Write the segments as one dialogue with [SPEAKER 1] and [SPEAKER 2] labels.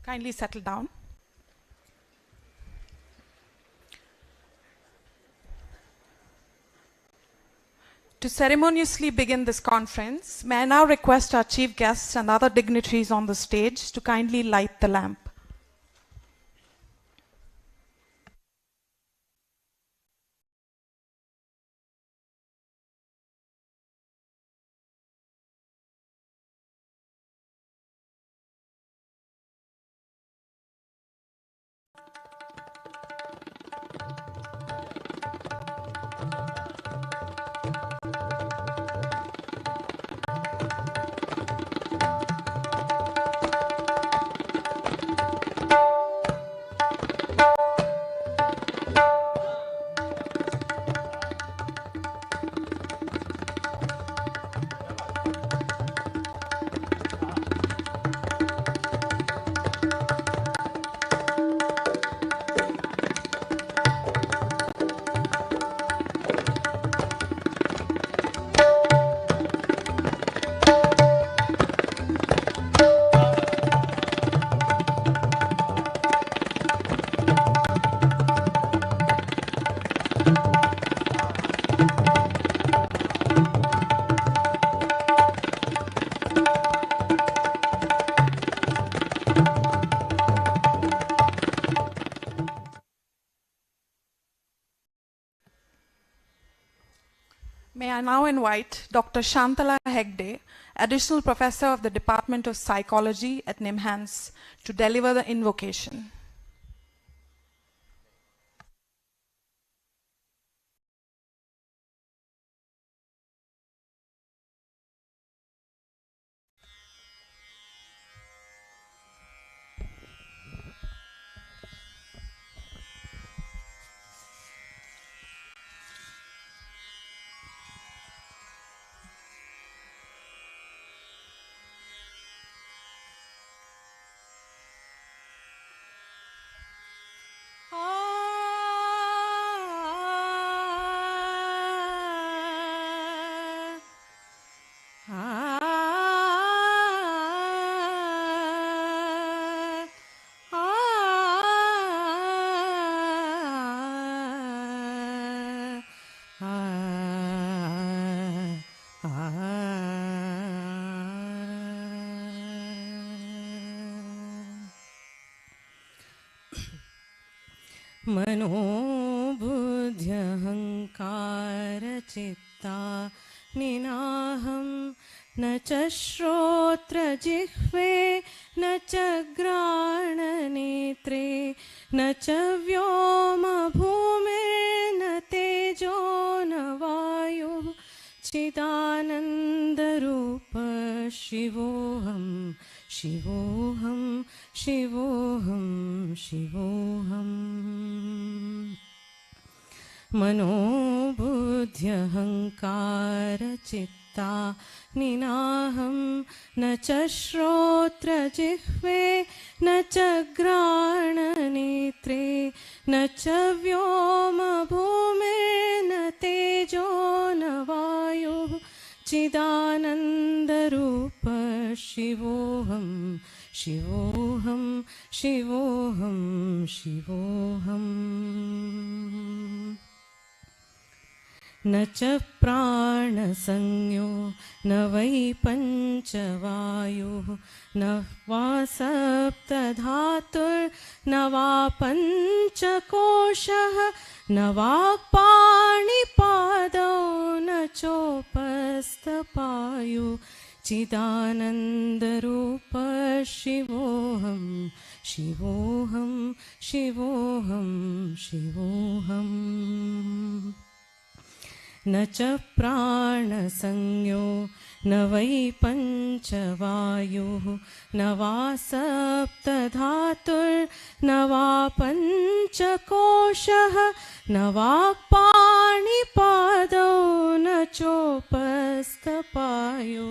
[SPEAKER 1] Kindly settle down. To ceremoniously begin this conference, may I now request our chief guests and other dignitaries on the stage to kindly light the lamp. May I now invite Dr. Shantala Hegde, Additional Professor of the Department of Psychology at NIMHANS, to deliver the invocation.
[SPEAKER 2] मनोबुद्ध्यहङ्कारचित्ता निनाहं न च श्रोत्रजिह्वे न च घ्राणनेत्रे न च व्योमभूमिर्न तेजो न वायुः चिदानन्दरूप शिवोऽहं शिवोऽहं शिवोऽहं शिवोऽहम् मनोबुद्ध्यहङ्कारचित्ता निनाहं न च श्रोत्रजिह्वे न च घ्राणनेत्रे न च व्योमभूमिर्न तेजो न वायुः चिदानन्दरूप शिवोऽहं शिवोऽहं शिवोऽहं शिवोऽहम् न च प्राणसंज्ञो न वै पञ्चवायुः न वा सप्तधातुर्न वा पञ्चकोशः न वा पाणिपादौ न चोपस्थपायु चिदानन्दरूप शिवोऽहं शिवोऽहं शिवोऽहं शिवोऽहम् न च प्राणसंज्ञो न वै पञ्चवायुः न वा सप्तधातुर्न वा पञ्चकोशः न वा पाणिपादौ न चोपस्थपायु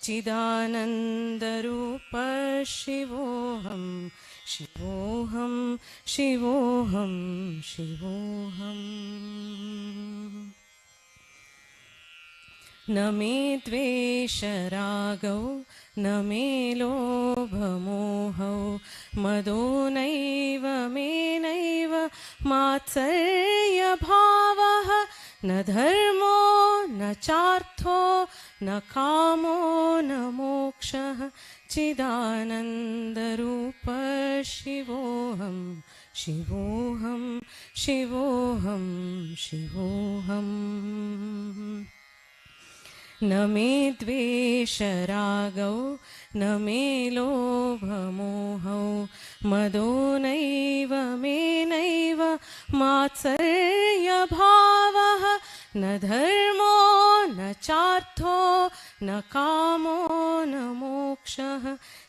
[SPEAKER 2] चिदानन्दरूप शिवोऽहं शिवोऽहं शिवोऽहं शिवोऽहम् न मे द्वेषरागौ न मे लोभमोहौ मदो नैव मे नैव मात्सर्यभावः न धर्मो न चार्थो न कामो न मोक्षः चिदानन्दरूप शिवोऽहं शिवोऽहं शिवोऽहं शिवोऽहम् न मे द्वेषरागौ न मे लोभमोहौ मदो नैव मे नैव मात्सर्यभावः न धर्मो न चार्थो न कामो न मोक्षः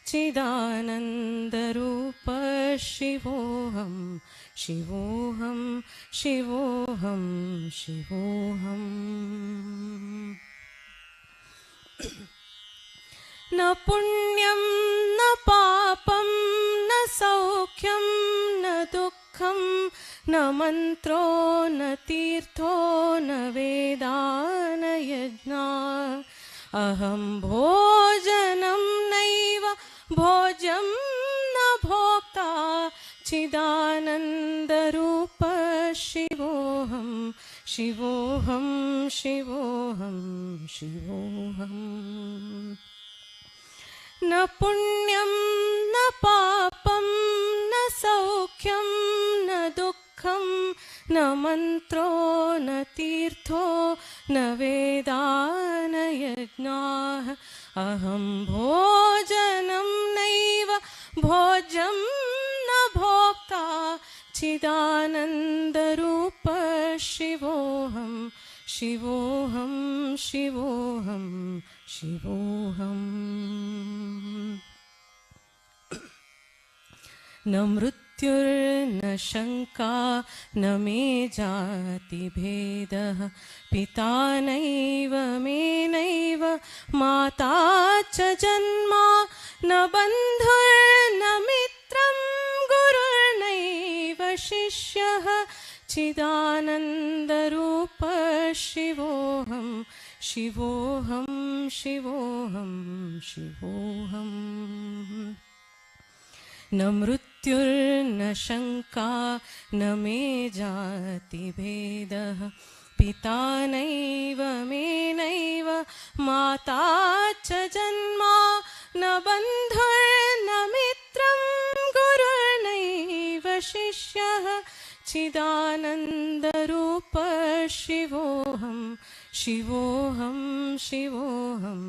[SPEAKER 2] चिदानन्दरूप शिवोऽहं शिवोऽहं शिवोऽहं शिवोऽहम् न पुण्यं न पापं न सौख्यं न दुःखं न मन्त्रो न तीर्थो न वेदा न यज्ञा अहं भोजनं नैव भोज्यं न भोक्ता चिदानन्दरूप शिवोऽहं शिवोऽहं शिवोऽहं शिवोऽहम् न पुण्यं न पापं न सौख्यं न दुःखं न मन्त्रो न तीर्थो न वेदा न यज्ञाः अहं भोजनं नैव भोज्यं न भोक्ता चिदानन्दरूप शिवोऽहं शिवोऽहं शिवोऽहं शिवोऽहम् न मृत्युर्न शङ्का न मे जातिभेदः पिता नैव मे नैव माता च जन्मा न बन्धुर्न मित्रं गुरुर्नैव शिष्यः चिदानन्दरूप शिवोऽहं शिवोऽहं शिवोऽहं शिवोऽहम् न मृत्युर्न शङ्का न मे जातिभेदः पिता नैव मे नैव माता च जन्मा न बन्धुर्न मित्रं गुरुर्नैव शिष्यः चिदानन्दरूप शिवोऽहं शिवोऽहं शिवोऽहं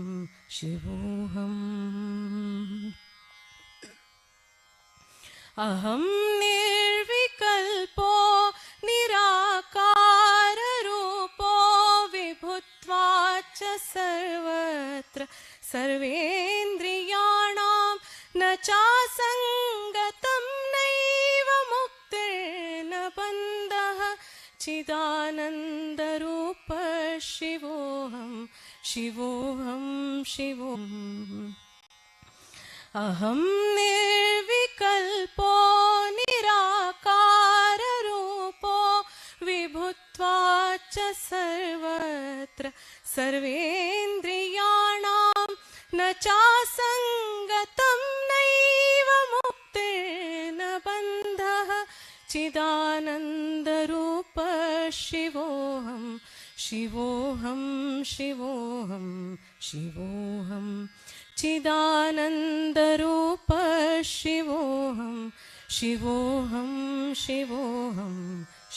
[SPEAKER 2] शिवोऽहम् अहं निर्विकल्पो निराकाररूपो विभुत्वाच्च सर्वत्र सर्वेन्द्रियाणां न चासङ्गतं नैव मुक्तिर्न बन्धः चिदानन्दरूप शिवोऽहं शिवोऽहं शिवोऽहम् अहं निर्विकल्पो निराकाररूपो विभुत्वाच्च सर्वत्र सर्वेन्द्रियाणां न चासङ्गतं नैव मुक्तिर्न बन्धः चिदानन्दरूप शिवोऽहं शिवोऽहं शिवोऽहं शिवोऽहम् चिदानन्दरूप शिवोऽहं शिवोऽहं शिवोऽहं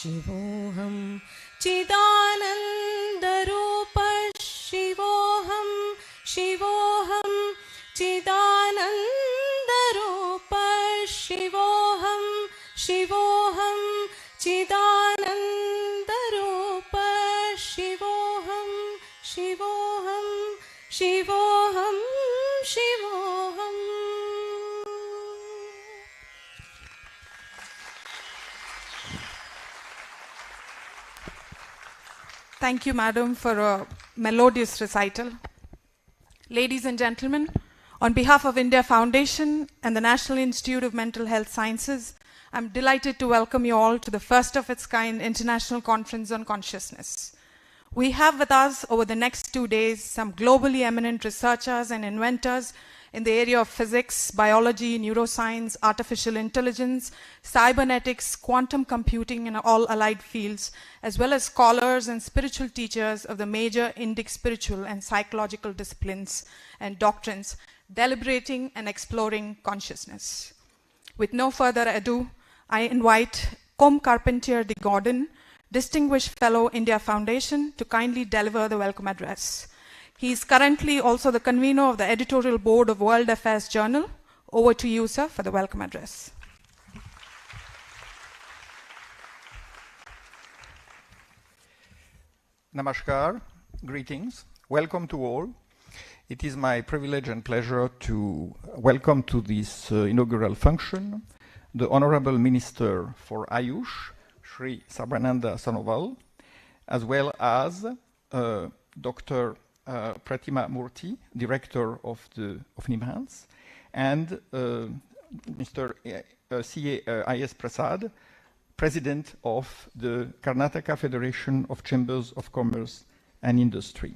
[SPEAKER 2] शिवोऽहं चिदानन्दरूप शिवोऽहं शिवोऽहं चिदानन्दरूप शिवोऽहं शिवोऽहं चिदानन्दरूप शिवोऽहं शिवोऽहं शिवोऽहं शिवोऽहम्
[SPEAKER 1] Thank you, madam, for a melodious recital. Ladies and gentlemen, on behalf of India Foundation and the National Institute of Mental Health Sciences, I'm delighted to welcome you all to the first of its kind International Conference on Consciousness. We have with us over the next 2 days some globally eminent researchers and inventors in the area of physics, biology, neuroscience, artificial intelligence, cybernetics, quantum computing, and all allied fields, as well as scholars and spiritual teachers of the major Indic spiritual and psychological disciplines and doctrines, deliberating and exploring consciousness. With no further ado, I invite Com Carpentier de Gordon, Distinguished Fellow, India Foundation, to kindly deliver the welcome address. He is currently also the convener of the editorial board of World Affairs Journal. Over to you, sir, for the welcome address.
[SPEAKER 3] Namaskar, greetings, welcome to all. It is my privilege and pleasure to welcome to this inaugural function the Honorable Minister for Ayush, Sri Sarbananda Sonoval, as well as Dr. Pratima Murthy, Director of NIMHANS, and Mr. C.A. I.S. Prasad, President of the Karnataka Federation of Chambers of Commerce and Industry.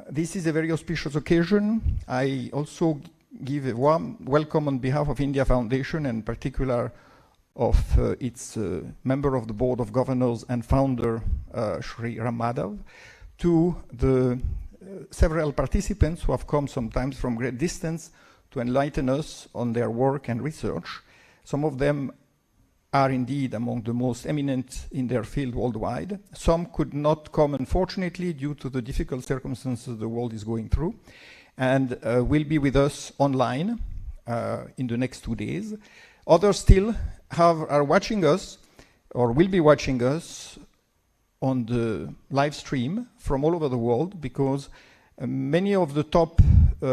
[SPEAKER 3] This is a very auspicious occasion. I also give a warm welcome on behalf of India Foundation, and in particular of its member of the Board of Governors and founder, Sri Ram Madhav, to the several participants who have come sometimes from great distance to enlighten us on their work and research. Some of them are indeed among the most eminent in their field worldwide. Some could not come, unfortunately, due to the difficult circumstances the world is going through, and will be with us online in the next 2 days. Others still are watching us, or will be watching us, on the live stream from all over the world, because many of the top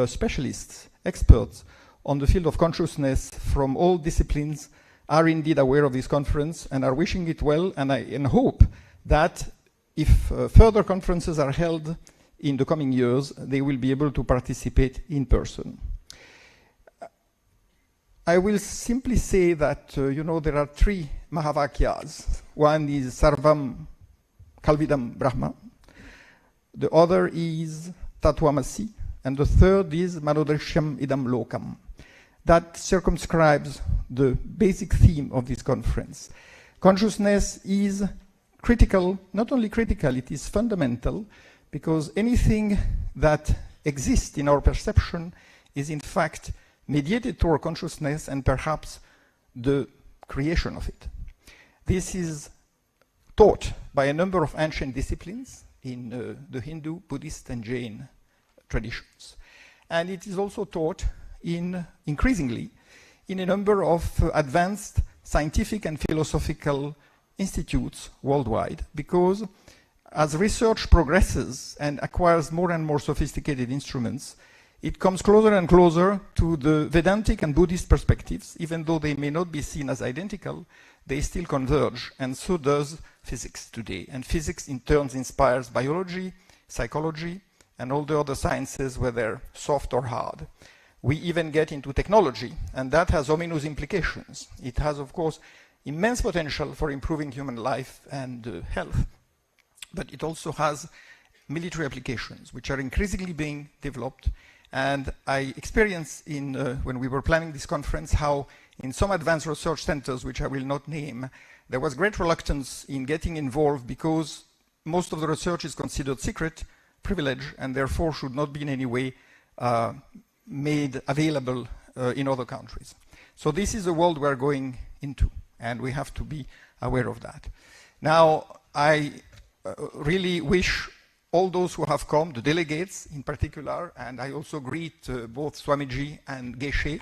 [SPEAKER 3] specialists, experts on the field of consciousness from all disciplines are indeed aware of this conference and are wishing it well, and hope that if further conferences are held in the coming years, they will be able to participate in person. I will simply say that, there are 3 Mahavakyas. One is Sarvam Kalvidam Brahma, the other is Tattvamasi, and the third is Manodrishyam Idam Lokam. That circumscribes the basic theme of this conference. Consciousness is critical, not only critical, it is fundamental, because anything that exists in our perception is in fact mediated through our consciousness and perhaps the creation of it. This is taught by a number of ancient disciplines in the Hindu, Buddhist, and Jain traditions. And it is also taught increasingly in a number of advanced scientific and philosophical institutes worldwide, because as research progresses and acquires more and more sophisticated instruments, it comes closer and closer to the Vedantic and Buddhist perspectives. Even though they may not be seen as identical, they still converge, and so does physics today. And physics in turn inspires biology, psychology, and all the other sciences, whether soft or hard. We even get into technology, and that has ominous implications. It has, of course, immense potential for improving human life and health, but it also has military applications, which are increasingly being developed. And I experienced when we were planning this conference, how in some advanced research centers, which I will not name, there was great reluctance in getting involved because most of the research is considered secret, privilege, and therefore should not be in any way made available in other countries. So this is the world we're going into, and we have to be aware of that. Now, I really wish all those who have come, the delegates in particular, and I also greet both Swamiji and Geshe,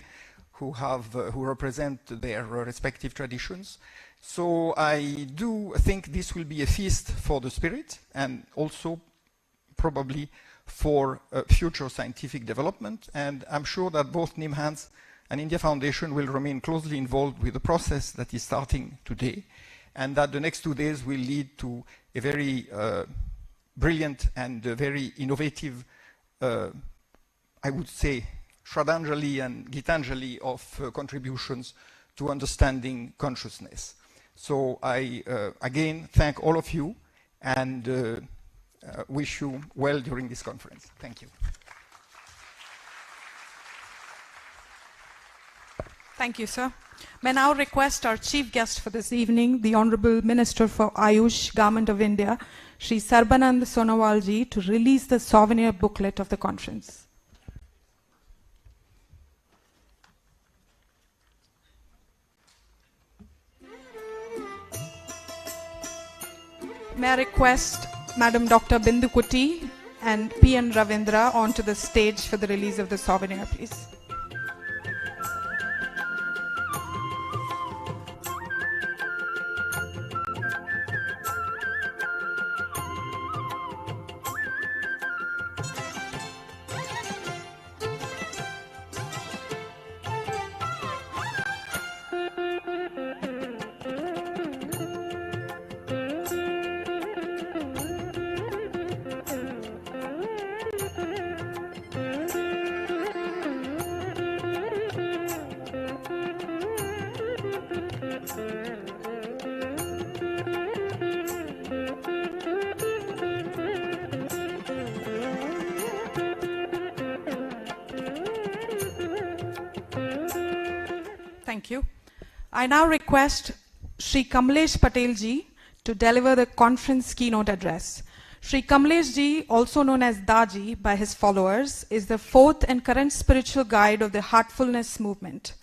[SPEAKER 3] who represent their respective traditions. So I do think this will be a feast for the spirit, and also probably for future scientific development. And I'm sure that both NIMHANS and India Foundation will remain closely involved with the process that is starting today, and that the next 2 days will lead to a very brilliant and very innovative I would say, Shraddhanjali and Gitanjali of contributions to understanding consciousness. So I again thank all of you and wish you well during this conference. Thank you.
[SPEAKER 1] Thank you, sir. May I now request our chief guest for this evening, the Honorable Minister for Ayush, Government of India, Shri Sarbanand Sonowal ji, to release the souvenir booklet of the conference. May I request Madam Dr. Bindu Kuti and P.N. Ravindra onto the stage for the release of the souvenir, please. Thank you. I now request Shri Kamlesh Patel ji to deliver the conference keynote address. Shri Kamlesh ji, also known as Daji by his followers, is the fourth and current spiritual guide of the Heartfulness movement.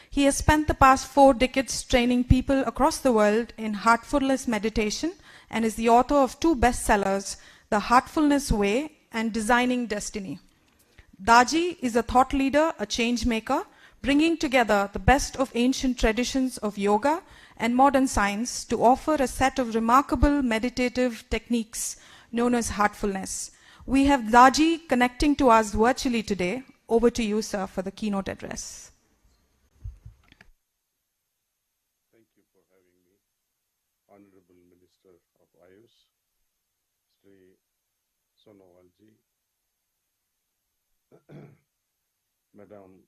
[SPEAKER 1] He has spent the past 4 decades training people across the world in heartfulness meditation and is the author of 2 bestsellers, The Heartfulness Way and Designing Destiny. Daji is a thought leader, a change maker, bringing together the best of ancient traditions of yoga and modern science to offer a set of remarkable meditative techniques known as heartfulness. We have Daji connecting to us virtually today. Over to you, sir, for the keynote address.
[SPEAKER 4] Thank you for having me, Honorable Minister of Ayush, Sri Sonowal ji, Madam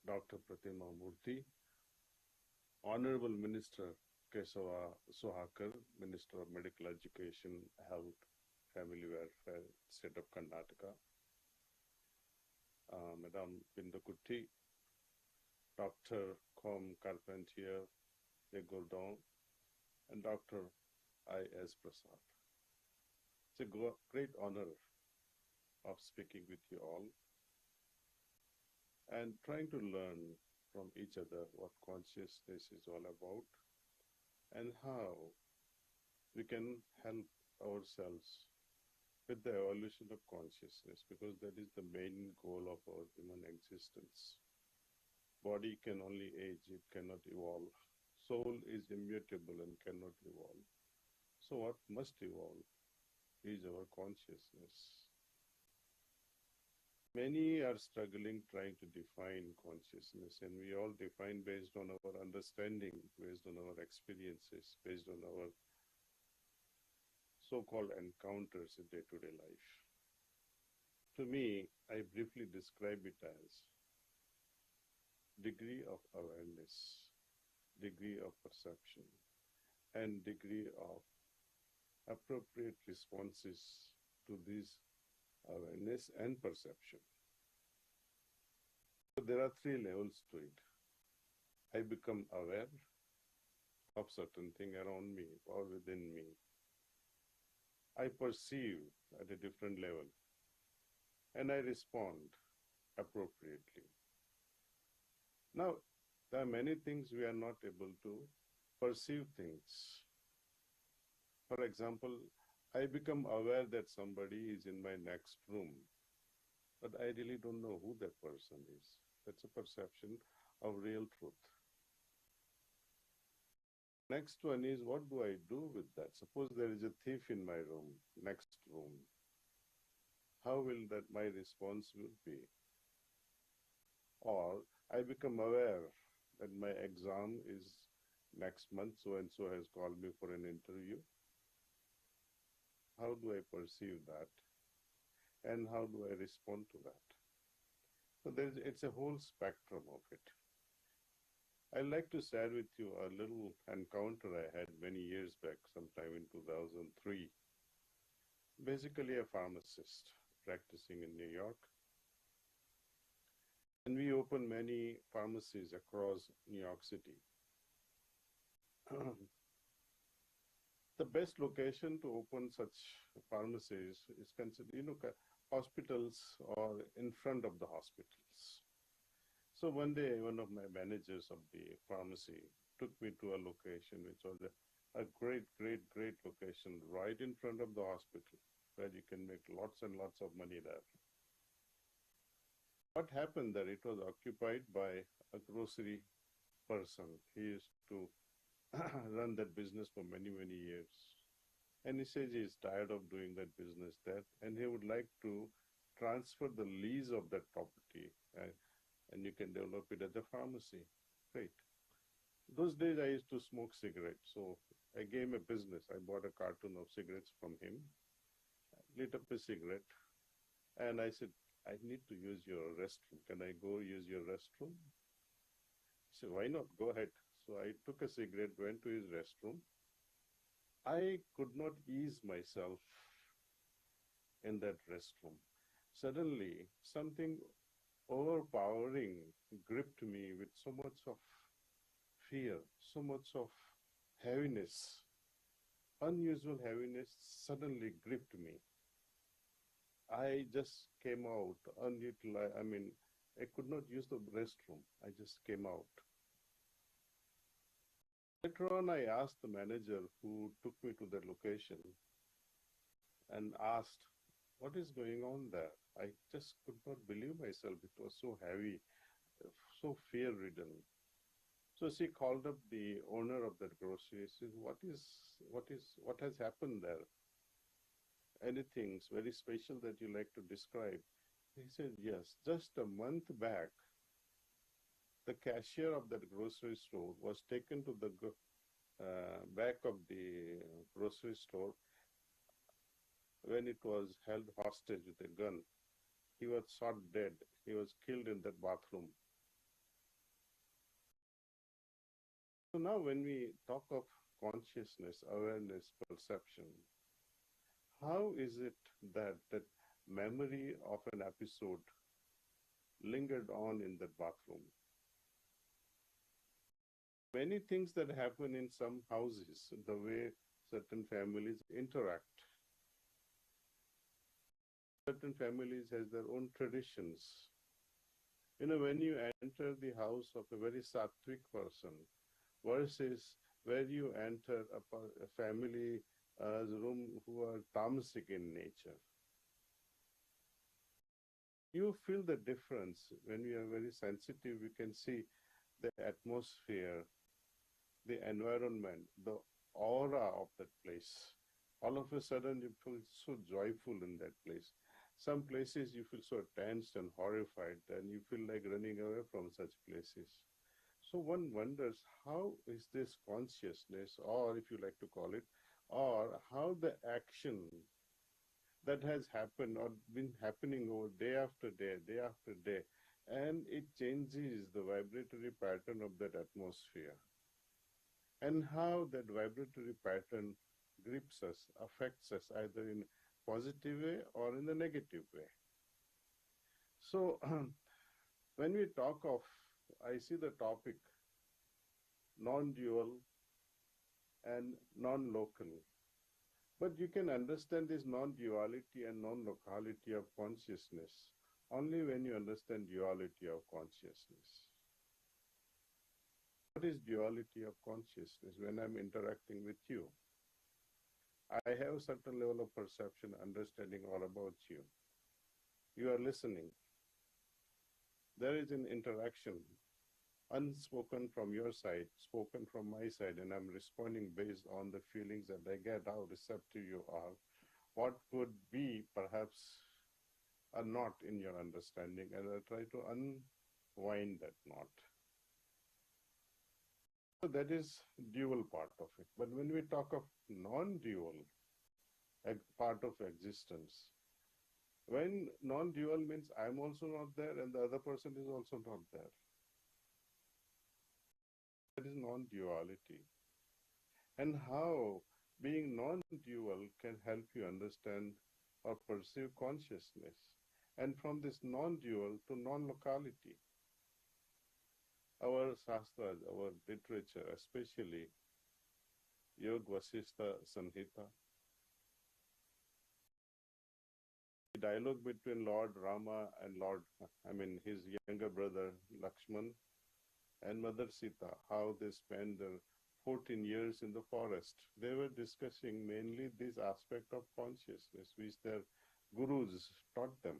[SPEAKER 4] Dr. Pratima Murthy, Honorable Minister Kesava Suhakar, Minister of Medical Education, Health, Family Welfare, State of Karnataka, Madam Bindu Kuti, Dr. Com Carpentier de Gourdon, and Dr. I.S. Prasad. It's a great honor of speaking with you all and trying to learn from each other what consciousness is all about and how we can help ourselves with the evolution of consciousness, because that is the main goal of our human existence. Body can only age, it cannot evolve. Soul is immutable and cannot evolve. So what must evolve is our consciousness. Many are struggling trying to define consciousness, and we all define based on our understanding, based on our experiences, based on our so-called encounters in day-to-day life. To me, I briefly describe it as degree of awareness, degree of perception, and degree of appropriate responses to these awareness and perception. So there are 3 levels to it. I become aware of certain thing around me or within me. I perceive at a different level, and I respond appropriately. Now, there are many things we are not able to perceive things. For example, I become aware that somebody is in my next room, but I really don't know who that person is. That's a perception of real truth. Next one is, what do I do with that? Suppose there is a thief in my room, next room. How will that my response will be? Or I become aware that my exam is next month, so and so has called me for an interview. How do I perceive that? And how do I respond to that? So it's a whole spectrum of it. I'd like to share with you a little encounter I had many years back, sometime in 2003. Basically a pharmacist practicing in New York. And we opened many pharmacies across New York City. The best location to open such pharmacies is considered, hospitals or in front of the hospitals. So one day, one of my managers of the pharmacy took me to a location which was a great location right in front of the hospital where you can make lots and lots of money there. What happened there? It was occupied by a grocery person. He used to run that business for many years. And he says he's tired of doing that business there and he would like to transfer the lease of that property and you can develop it as a pharmacy. Great. Those days I used to smoke cigarettes. So I gave him a business. I bought a carton of cigarettes from him, lit up a cigarette, and I said, I need to use your restroom. Can I go use your restroom? He said, why not? Go ahead. So I took a cigarette, went to his restroom. I could not ease myself in that restroom. Suddenly, something overpowering gripped me with so much of fear, so much of heaviness. Unusual heaviness suddenly gripped me. I just came out unutilized. I could not use the restroom. I just came out. Later on, I asked the manager who took me to that location and asked, what is going on there? I just could not believe myself. It was so heavy, so fear-ridden. So she called up the owner of that grocery. She said, what has happened there? Anything very special that you like to describe? He said, yes, just a month back, the cashier of that grocery store was taken to the back of the grocery store when it was held hostage with a gun. He was shot dead. He was killed in that bathroom. So now when we talk of consciousness, awareness, perception, how is it that memory of an episode lingered on in that bathroom? Many things that happen in some houses, the way certain families interact. Certain families has their own traditions. When you enter the house of a very sattvic person versus where you enter a family room who are tamasic in nature, you feel the difference. When we are very sensitive, we can see the atmosphere, the environment, the aura of that place. All of a sudden, you feel so joyful in that place. Some places you feel so tensed and horrified, and you feel like running away from such places. So one wonders, how is this consciousness, or if you like to call it, or how the action that has happened or been happening over day after day after day, and it changes the vibratory pattern of that atmosphere. And how that vibratory pattern grips us, affects us either in a positive way or in a negative way. So when we talk of, I see the topic non-dual and non-local. But you can understand this non-duality and non-locality of consciousness only when you understand duality of consciousness. What is duality of consciousness? When I'm interacting with you, I have a certain level of perception, understanding all about you. You are listening. There is an interaction, unspoken from your side, spoken from my side, and I'm responding based on the feelings that I get, how receptive you are, what could be perhaps a knot in your understanding, and I try to unwind that knot. So that is dual part of it. But when we talk of non-dual part of existence, When non-dual means I'm also not there and the other person is also not there. That is non-duality. And how being non-dual can help you understand or perceive consciousness. And from this non-dual to non-locality. Our shastras, our literature, especially Yoga Vasishtha Sanhita, the dialogue between Lord Rama and his younger brother Lakshman and Mother Sita, how they spent their 14 years in the forest. They were discussing mainly this aspect of consciousness, which their gurus taught them,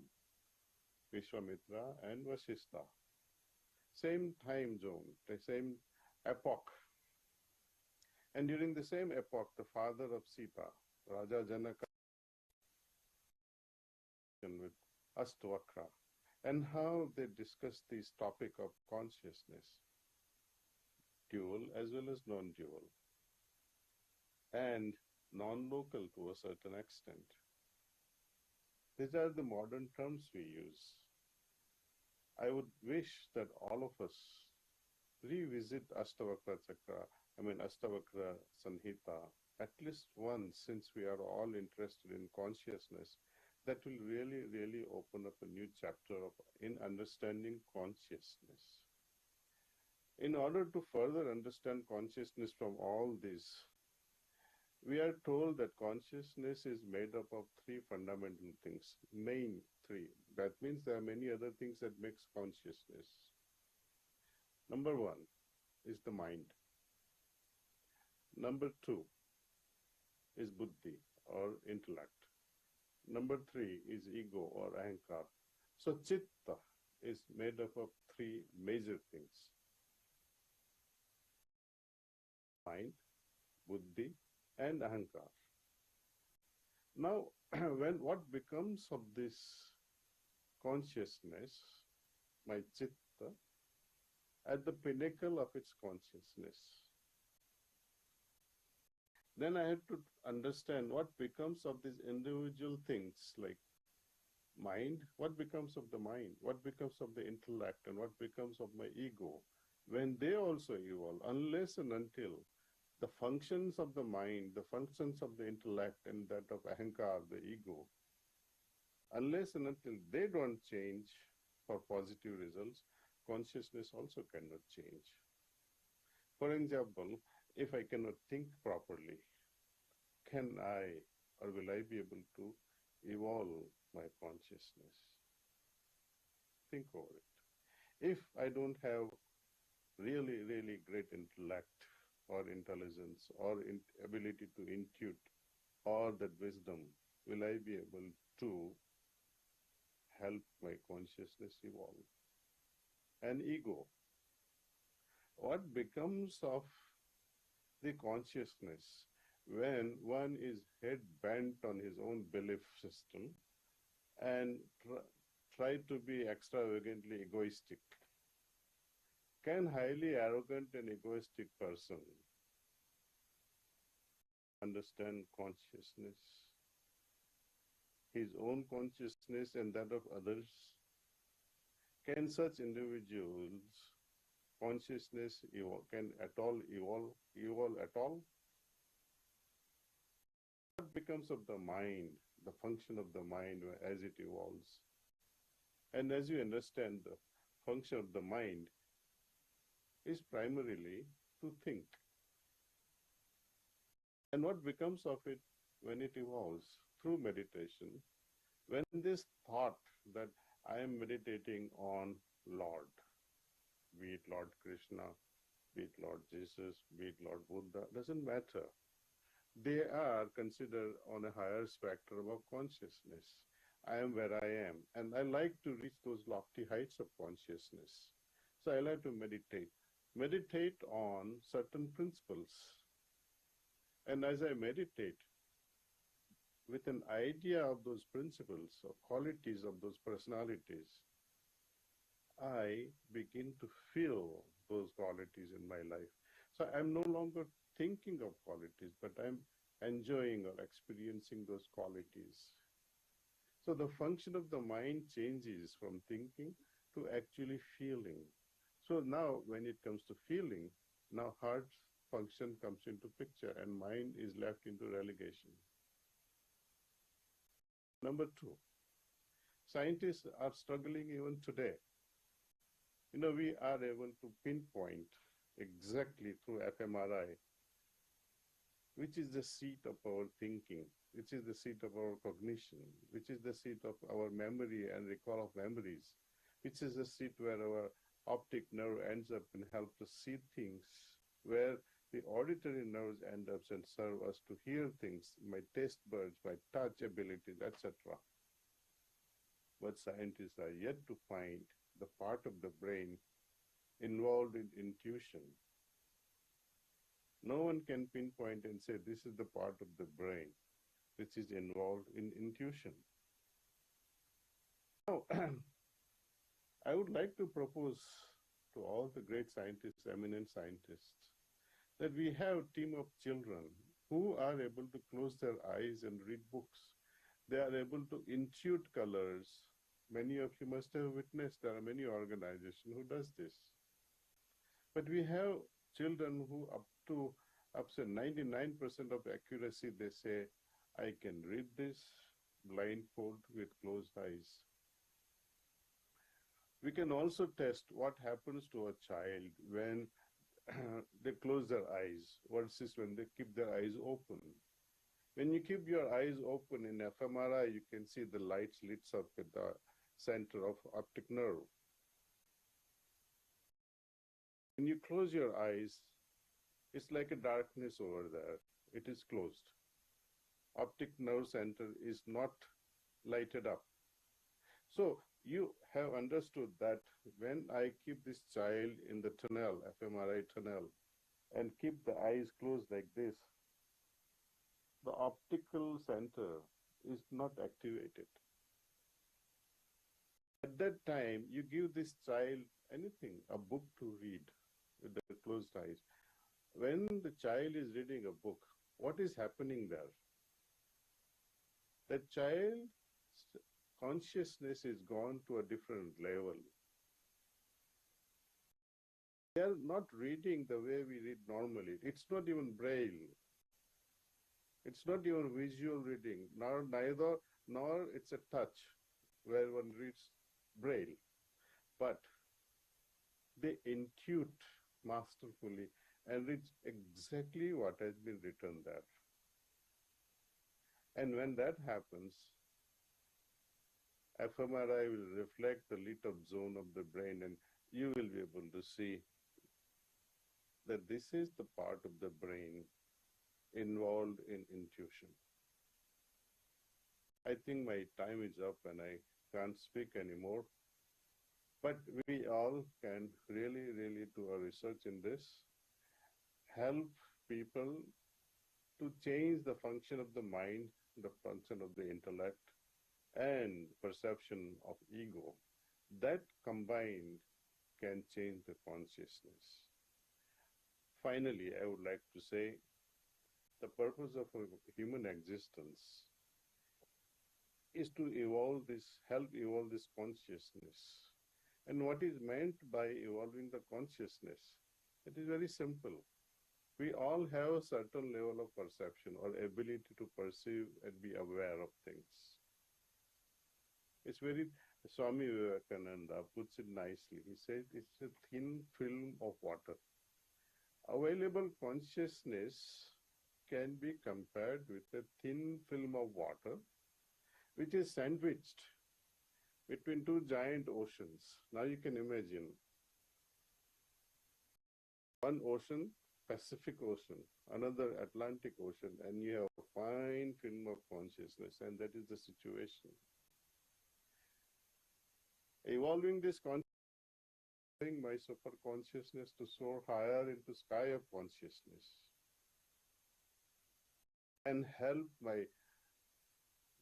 [SPEAKER 4] Vishwamitra and Vasishtha. Same time zone, the same epoch. And during the same epoch, the father of Sita, Raja Janaka, with Astvakra, and how they discussed this topic of consciousness, dual as well as non-dual, and non-local to a certain extent. These are the modern terms we use. I would wish that all of us revisit Ashtavakra Sanhita at least once, since we are all interested in consciousness. That will really, really open up a new chapter in understanding consciousness. In order to further understand consciousness from all this, we are told that consciousness is made up of three fundamental things, main three. That means there are many other things that makes consciousness. Number one is the mind. Number two is buddhi or intellect. Number three is ego or ahankar. So chitta is made up of three major things: mind, buddhi, and ahankar. Now, what becomes of this consciousness, my chitta, at the pinnacle of its consciousness? Then I have to understand what becomes of these individual things like mind, what becomes of the mind, what becomes of the intellect, and what becomes of my ego, when they also evolve, unless and until the functions of the mind, the functions of the intellect, and that of ahankar, the ego, unless and until they don't change for positive results, consciousness also cannot change. For example, if I cannot think properly, can I or will I be able to evolve my consciousness? Think over it. If I don't have really, really great intellect or intelligence or ability to intuit or that wisdom, will I be able to help my consciousness evolve? And ego. What becomes of the consciousness when one is head bent on his own belief system and try to be extravagantly egoistic? Can highly arrogant and egoistic person understand consciousness, his own consciousness and that of others? Can such individuals' consciousness can at all evolve at all? What becomes of the mind, the function of the mind as it evolves? And as you understand, the function of the mind is primarily to think. And what becomes of it when it evolves? Through meditation, when this thought that I am meditating on Lord, be it Lord Krishna, be it Lord Jesus, be it Lord Buddha, doesn't matter. They are considered on a higher spectrum of consciousness. I am where I am, and I like to reach those lofty heights of consciousness. So I like to meditate on certain principles. And as I meditate, with an idea of those principles, or qualities of those personalities, I begin to feel those qualities in my life. So I'm no longer thinking of qualities, but I'm enjoying or experiencing those qualities. So the function of the mind changes from thinking to actually feeling. So now when it comes to feeling, now heart function comes into picture and mind is left into relegation. Number two, scientists are struggling even today. We are able to pinpoint exactly through fMRI which is the seat of our thinking, which is the seat of our cognition, which is the seat of our memory and recall of memories, which is the seat where our optic nerve ends up and helps us see things, where the auditory nerves end up and serve us to hear things, my taste buds, my touch abilities, etc. But scientists are yet to find the part of the brain involved in intuition. No one can pinpoint and say this is the part of the brain which is involved in intuition. Now, I would like to propose to all the great scientists, eminent scientists, that we have a team of children who are able to close their eyes and read books. They are able to intuit colors. Many of you must have witnessed there are many organizations who does this. But we have children who up to 99% of accuracy, they say, I can read this blindfold with closed eyes. We can also test what happens to a child when they close their eyes versus when they keep their eyes open. When you keep your eyes open in fMRI, you can see the lights lit up at the center of optic nerve. When you close your eyes, it's like a darkness over there. It is closed. Optic nerve center is not lighted up. So you have understood that when I keep this child in the tunnel, fMRI tunnel, and keep the eyes closed like this, the optical center is not activated. At that time, you give this child anything, a book to read with the closed eyes. When the child is reading a book, what is happening there? The child's consciousness is gone to a different level. They are not reading the way we read normally. It's not even braille. It's not even visual reading, nor it's a touch where one reads braille. But they intuit masterfully and read exactly what has been written there. And when that happens, fMRI will reflect the lit up zone of the brain and you will be able to see that this is the part of the brain involved in intuition. I think my time is up and I can't speak anymore. But we all can really do a research in this, help people to change the function of the mind, the function of the intellect, and perception of ego. That combined can change the consciousness. Finally, I would like to say the purpose of human existence is to help evolve this consciousness. And what is meant by evolving the consciousness? It is very simple. We all have a certain level of perception or ability to perceive and be aware of things. It's very, Swami Vivekananda puts it nicely. He says it's a thin film of water. Available consciousness can be compared with a thin film of water, which is sandwiched between two giant oceans. Now you can imagine one ocean, Pacific Ocean, another Atlantic Ocean, and you have a fine film of consciousness, and that is the situation. Evolving this consciousness, my super consciousness to soar higher into sky of consciousness and help my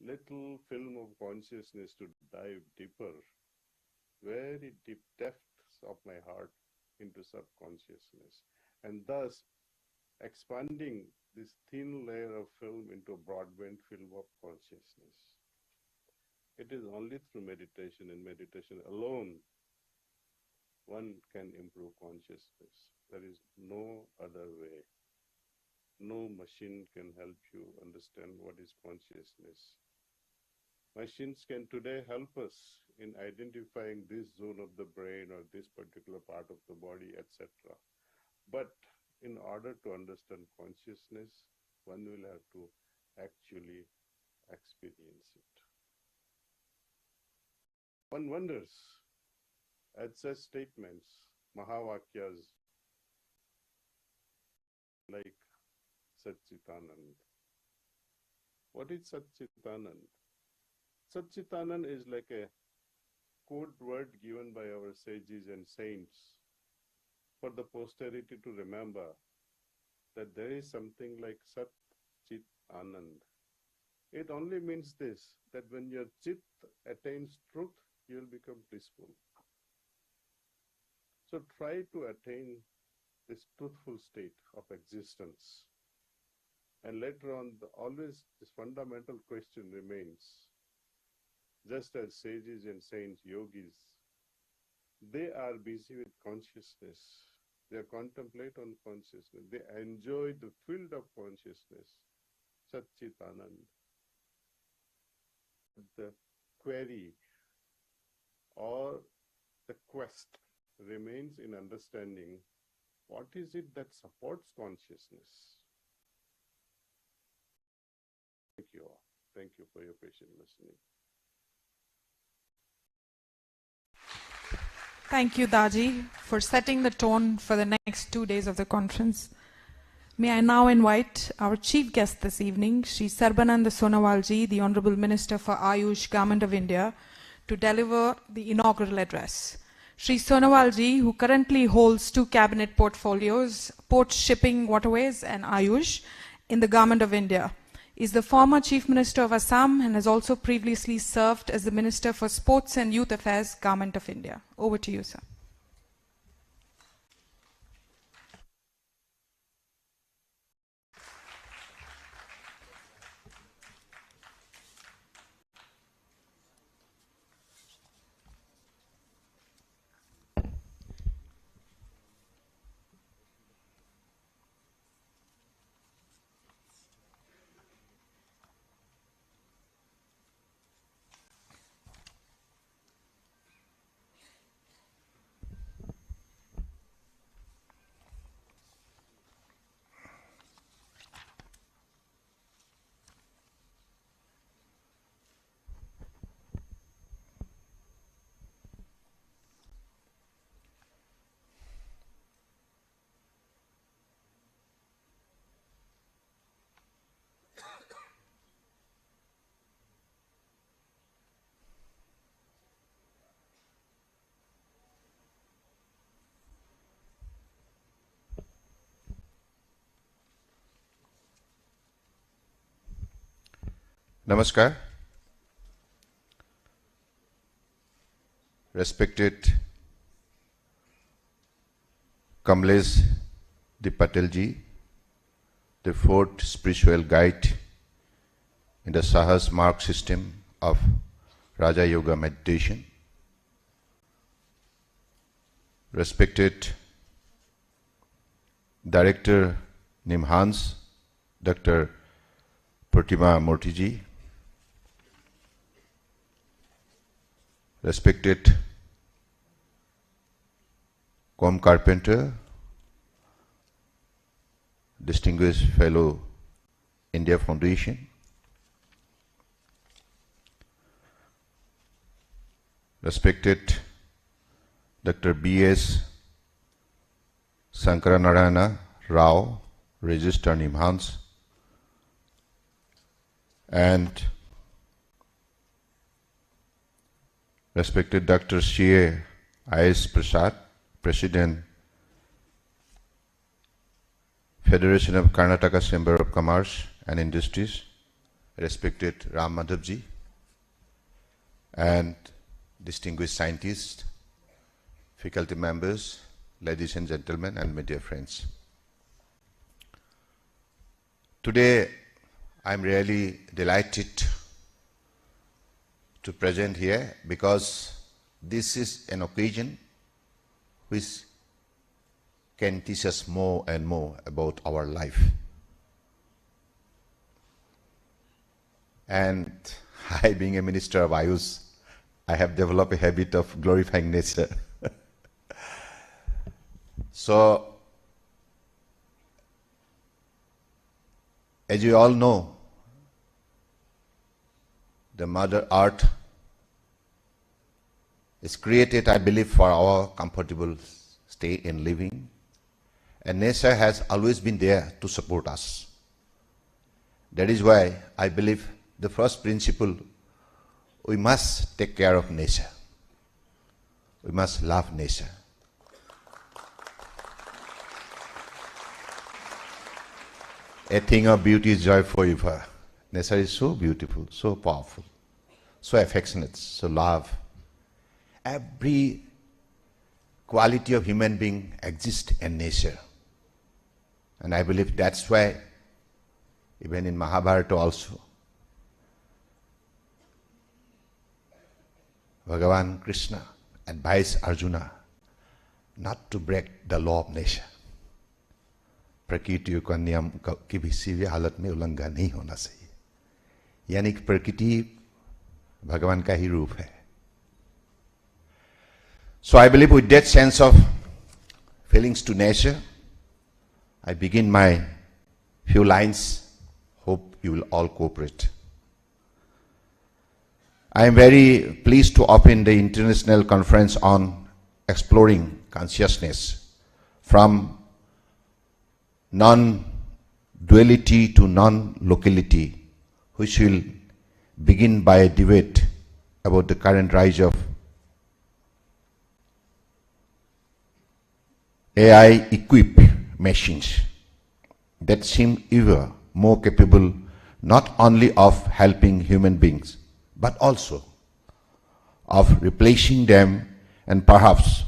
[SPEAKER 4] little film of consciousness to dive deeper, very deep depths of my heart into subconsciousness, and thus expanding this thin layer of film into a broadband film of consciousness. It is only through meditation and meditation alone one can improve consciousness. There is no other way. No machine can help you understand what is consciousness. Machines can today help us in identifying this zone of the brain or this particular part of the body, etc. But in order to understand consciousness, one will have to actually experience it. One wonders at such statements, Mahavakyas like Satchitanand. What is Satchitanand? Satchitanand is like a code word given by our sages and saints for the posterity to remember that there is something like Sat Chit Anand. It only means this, that when your Chit attains truth, you will become blissful. So try to attain this truthful state of existence. And later on, always this fundamental question remains. Just as sages and saints, yogis, they are busy with consciousness. They contemplate on consciousness. They enjoy the field of consciousness, Satchitanand. The query or the quest remains in understanding what is it that supports consciousness. Thank you all. Thank you for your patient listening.
[SPEAKER 1] Thank you, Daji, for setting the tone for the next 2 days of the conference. May I now invite our chief guest this evening, Shri Sarbananda Sonowalji, the Honorable Minister for Ayush, Government of India, to deliver the inaugural address. Shri Sonowalji, who currently holds 2 cabinet portfolios, Port Shipping Waterways and Ayush, in the Government of India, is the former Chief Minister of Assam and has also previously served as the Minister for Sports and Youth Affairs, Government of India. Over to you, sir.
[SPEAKER 5] Namaskar. Respected Kamlesh de Patelji, the 4th spiritual guide in the Sahas mark system of Raja Yoga meditation. Respected Director Nimhans, Dr. Pratima Murthy, respected Com Carpenter, distinguished fellow India Foundation, respected Dr. B.S. Sankaranarayana Rao, Register Nimhans, and respected Dr. C.A. I.S. Prasad, President, Federation of Karnataka Chamber of Commerce and Industries, respected Ram Madhavji, and distinguished scientists, faculty members, ladies and gentlemen, and media friends. Today, I'm really delighted to present here because this is an occasion which can teach us more and more about our life. And I, being a minister of Ayush, I have developed a habit of glorifying nature. So, as you all know, the Mother Earth is created, I believe, for our comfortable stay in living. And nature has always been there to support us. That is why I believe the first principle, we must take care of nature. We must love nature. A thing of beauty is joy forever. Nature is so beautiful, so powerful, so affectionate, so love. Every quality of human being exists in nature. And I believe that's why, even in Mahabharata also, Bhagavan Krishna advised Arjuna not to break the law of nature. प्रकृति का नियम की किसी भी हालत में उल्लंघन नहीं होना चाहिए. यानी कि प्रकृति भगवान का ही रूप है. So I believe with that sense of feelings to nature, I begin my few lines. Hope you will all cooperate. I am very pleased to open the International Conference on Exploring Consciousness from non-duality to non-locality, which will begin by a debate about the current rise of AI-equipped machines that seem ever more capable not only of helping human beings, but also of replacing them and perhaps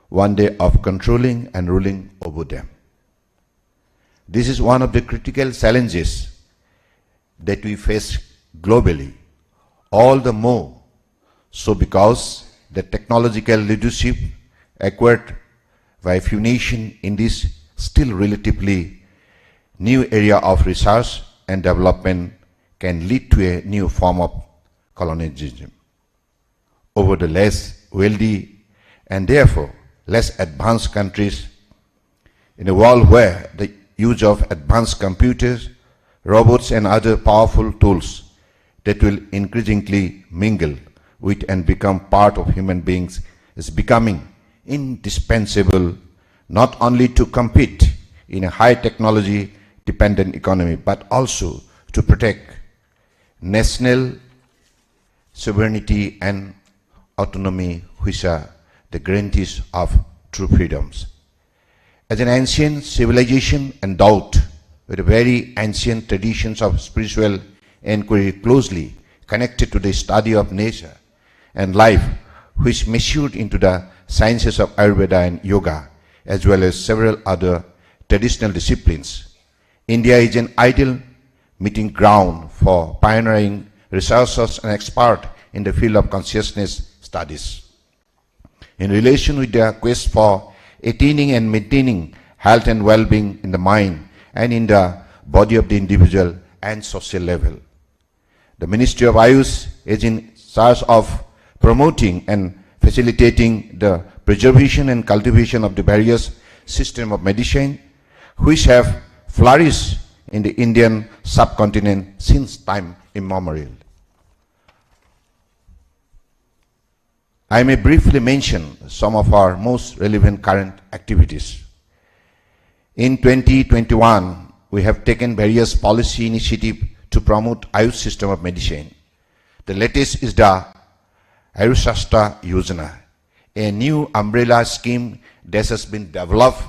[SPEAKER 5] one day of controlling and ruling over them. This is one of the critical challenges that we face globally, all the more so because the technological leadership acquired by a few nations in this still relatively new area of research and development can lead to a new form of colonialism over the less wealthy and therefore less advanced countries in a world where the use of advanced computers, robots and other powerful tools that will increasingly mingle with and become part of human beings is becoming indispensable not only to compete in a high technology dependent economy but also to protect national sovereignty and autonomy, which are the guarantees of true freedoms. As an ancient civilization endowed with very ancient traditions of spiritual inquiry closely connected to the study of nature and life, which matured into the sciences of Ayurveda and Yoga, as well as several other traditional disciplines, India is an ideal meeting ground for pioneering researchers and experts in the field of consciousness studies. In relation with their quest for attaining and maintaining health and well-being in the mind and in the body of the individual and social level, the Ministry of Ayush is in charge of promoting and facilitating the preservation and cultivation of the various systems of medicine which have flourished in the Indian subcontinent since time immemorial. I may briefly mention some of our most relevant current activities. In 2021, we have taken various policy initiatives to promote Ayush system of medicine. The latest is the Ayushashtra Yojana, a new umbrella scheme that has been developed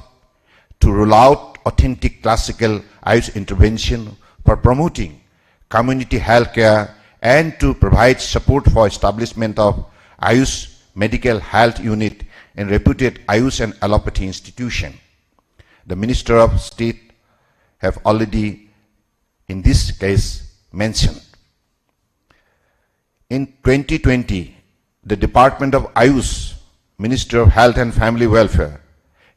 [SPEAKER 5] to roll out authentic classical Ayush intervention for promoting community health care and to provide support for establishment of Ayush medical health unit in reputed Ayush and allopathy institution. The Minister of State have already in this case mentioned. In 2020, the Department of Ayush, Ministry of Health and Family Welfare,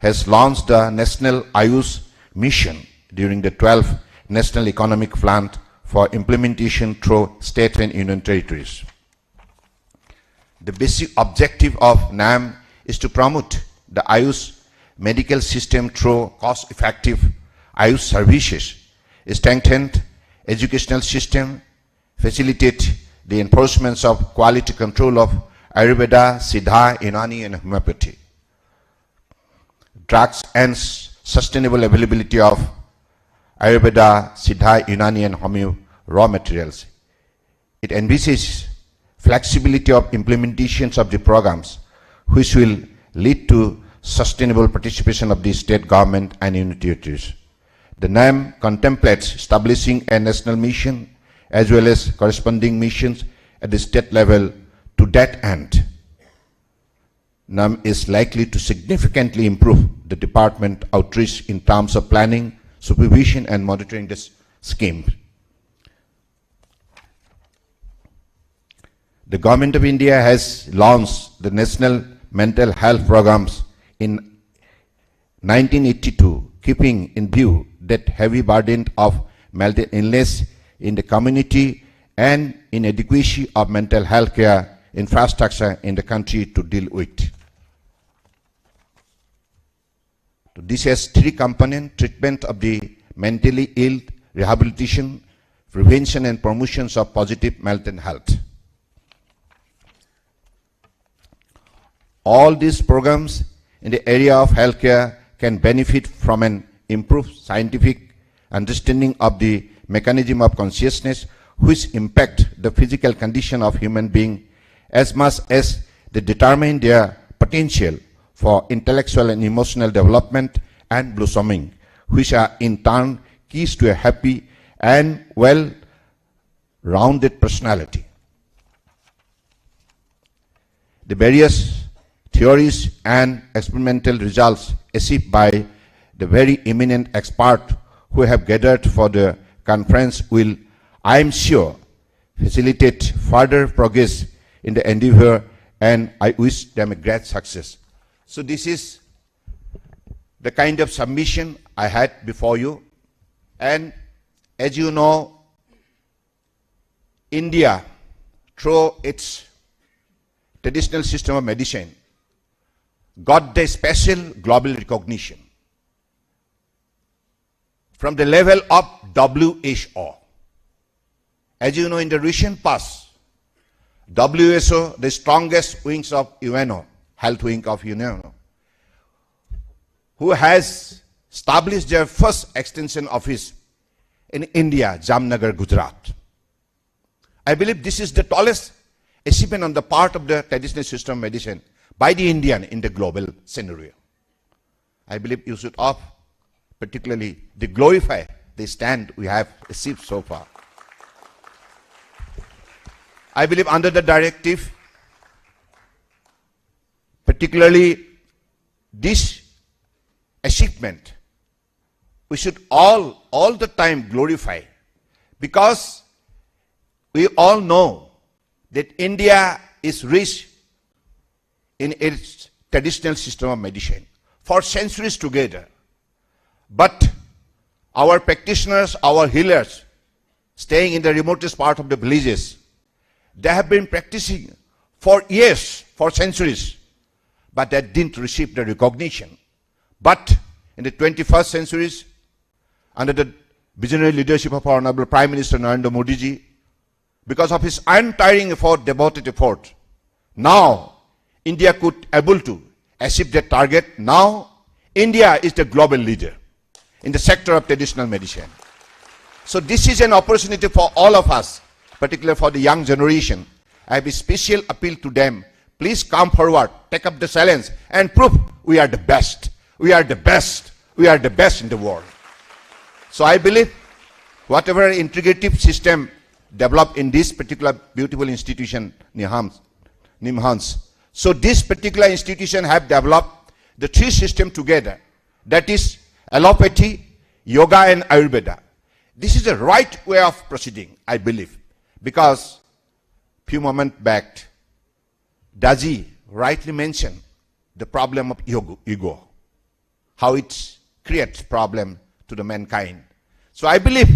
[SPEAKER 5] has launched the National Ayush Mission during the 12th National Economic Plan for implementation through state and union territories. The basic objective of NAM is to promote the Ayush medical system through cost-effective Ayush services, strengthen educational system, facilitate the enforcement of quality control of Ayurveda, Siddha, Unani and homeopathy, drugs and sustainable availability of Ayurveda, Siddha, Unani and Homeo raw materials. It envisages flexibility of implementations of the programs which will lead to sustainable participation of the state government and union territories. The NAM contemplates establishing a national mission as well as corresponding missions at the state level. To that end, NAM is likely to significantly improve the department outreach in terms of planning, supervision and monitoring this scheme. The Government of India has launched the National Mental Health Programs in 1982, keeping in view that heavy burden of mental illness in the community and inadequacy of mental health care infrastructure in the country to deal with. This has three components: treatment of the mentally ill, rehabilitation, prevention and promotions of positive mental health. All these programs in the area of healthcare can benefit from an improved scientific understanding of the mechanism of consciousness which impact the physical condition of human being as much as they determine their potential for intellectual and emotional development and blossoming, which are in turn keys to a happy and well-rounded personality. The various theories and experimental results achieved by the very eminent experts who have gathered for the conference will, I am sure, facilitate further progress in the endeavor, and I wish them a great success. So this is the kind of submission I had before you. And as you know, India, through its traditional system of medicine, got the special global recognition from the level of WHO. As you know, in the recent past, WHO, the strongest wings of UNO, health wing of UNO, who has established their first extension office in India, Jamnagar, Gujarat. I believe this is the tallest achievement on the part of the traditional system of medicine by the Indian in the global scenario. I believe you should particularly glorify the stand we have achieved so far. I believe under the directive, particularly this achievement, we should all the time glorify, because we all know that India is rich in its traditional system of medicine for centuries together. But our practitioners, our healers, staying in the remotest part of the villages, they have been practicing for years, for centuries, but they didn't receive the recognition. But in the 21st centuries, under the visionary leadership of our Honorable Prime Minister Narendra Modi ji, because of his untiring effort, devoted effort, now India could able to achieve that target. Now India is the global leader in the sector of traditional medicine. So this is an opportunity for all of us, particularly for the young generation. I have a special appeal to them. Please come forward, take up the challenge and prove we are the best. We are the best. We are the best in the world. So I believe whatever integrative system developed in this particular beautiful institution, NIMHANS. So this particular institution have developed the three systems together. That is allopathy, yoga and Ayurveda. This is the right way of proceeding, I believe, because few moments back, Daji rightly mentioned the problem of ego, how it creates problem to the mankind. So I believe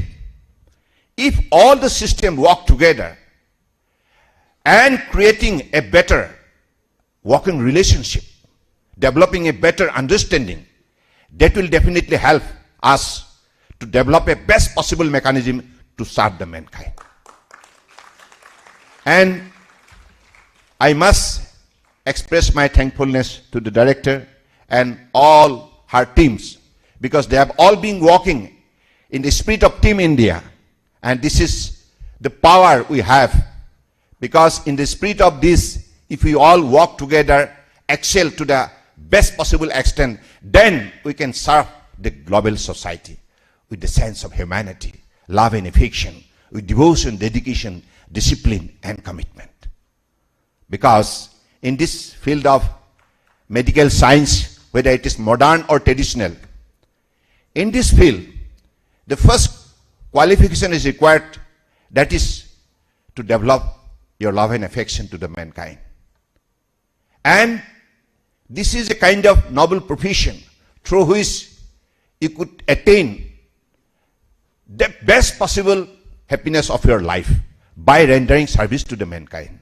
[SPEAKER 5] if all the system work together and creating a better working relationship, developing a better understanding, that will definitely help us to develop a best possible mechanism to serve the mankind. And I must express my thankfulness to the director and all her teams, because they have all been working in the spirit of Team India. And this is the power we have, because in the spirit of this, if we all work together, excel to the best possible extent, then we can serve the global society with the sense of humanity, love and affection, with devotion, dedication, discipline and commitment. Because in this field of medical science, whether it is modern or traditional, in this field, the first qualification is required, that is to develop your love and affection to the mankind. And this is a kind of noble profession through which you could attain the best possible happiness of your life by rendering service to the mankind.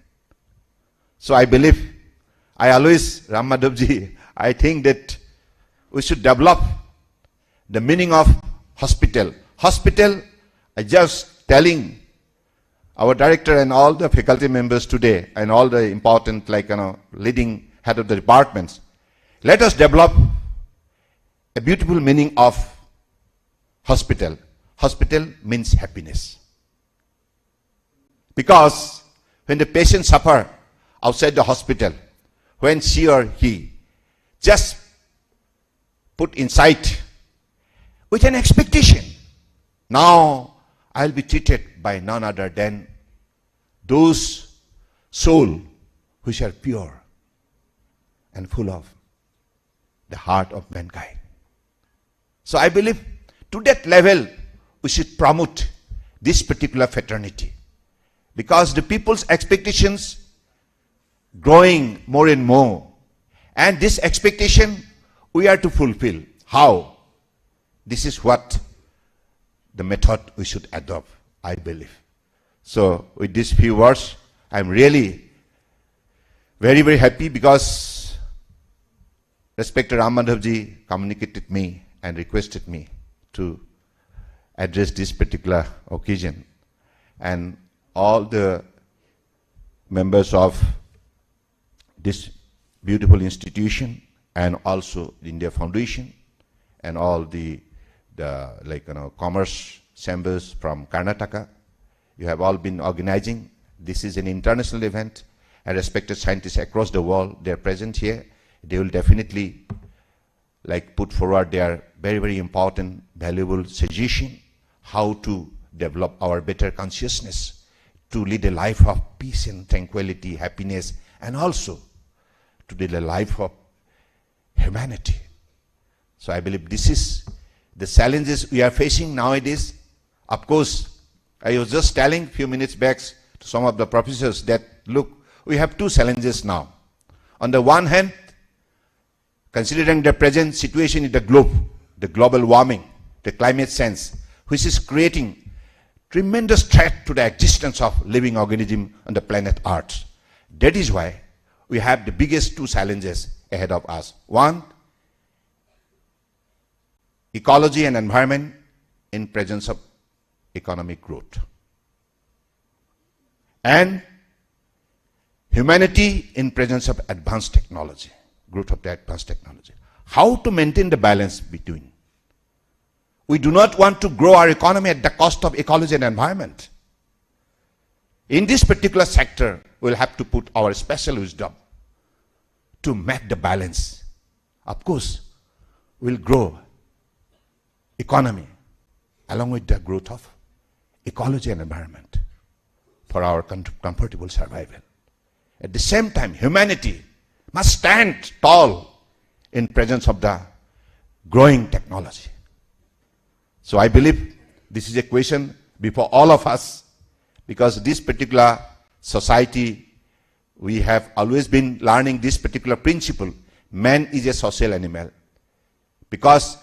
[SPEAKER 5] So I believe, I always, Ram Madhavji, I think that we should develop the meaning of hospital. Hospital, I just telling our director and all the faculty members today and all the important, leading head of the departments, let us develop a beautiful meaning of hospital. Hospital means happiness. Because when the patient suffer outside the hospital, when she or he just put inside with an expectation, now I'll be treated by none other than those souls which are pure and full of the heart of mankind. So I believe to that level we should promote this particular fraternity, because the people's expectations growing more and more, and this expectation we are to fulfill. How? This is what the method we should adopt, I believe. So with these few words, I'm really very, very happy, because respected Ram Madhavji communicated me and requested me to address this particular occasion. And all the members of this beautiful institution and also the India Foundation and all the commerce chambers from Karnataka, you have all been organizing. This is an international event, and respected scientists across the world, they are present here. They will definitely put forward their very, very important, valuable suggestion how to develop our better consciousness to lead a life of peace and tranquility, happiness, and also to lead a life of humanity. So I believe this is the challenges we are facing nowadays. Of course, I was just telling a few minutes back to some of the professors that, look, we have two challenges now. On the one hand, considering the present situation in the globe, the global warming, the climate change, which is creating tremendous threat to the existence of living organism on the planet Earth. That is why we have the biggest two challenges ahead of us. One, ecology and environment in presence of economic growth. And humanity in presence of advanced technology, growth of the advanced technology. How to maintain the balance between? We do not want to grow our economy at the cost of ecology and environment. In this particular sector, we'll have to put our special wisdom to make the balance. Of course, we'll grow economy along with the growth of ecology and environment for our comfortable survival. At the same time, humanity must stand tall in presence of the growing technology. So I believe this is a question before all of us, because this particular society, we have always been learning this particular principle. Man is a social animal, because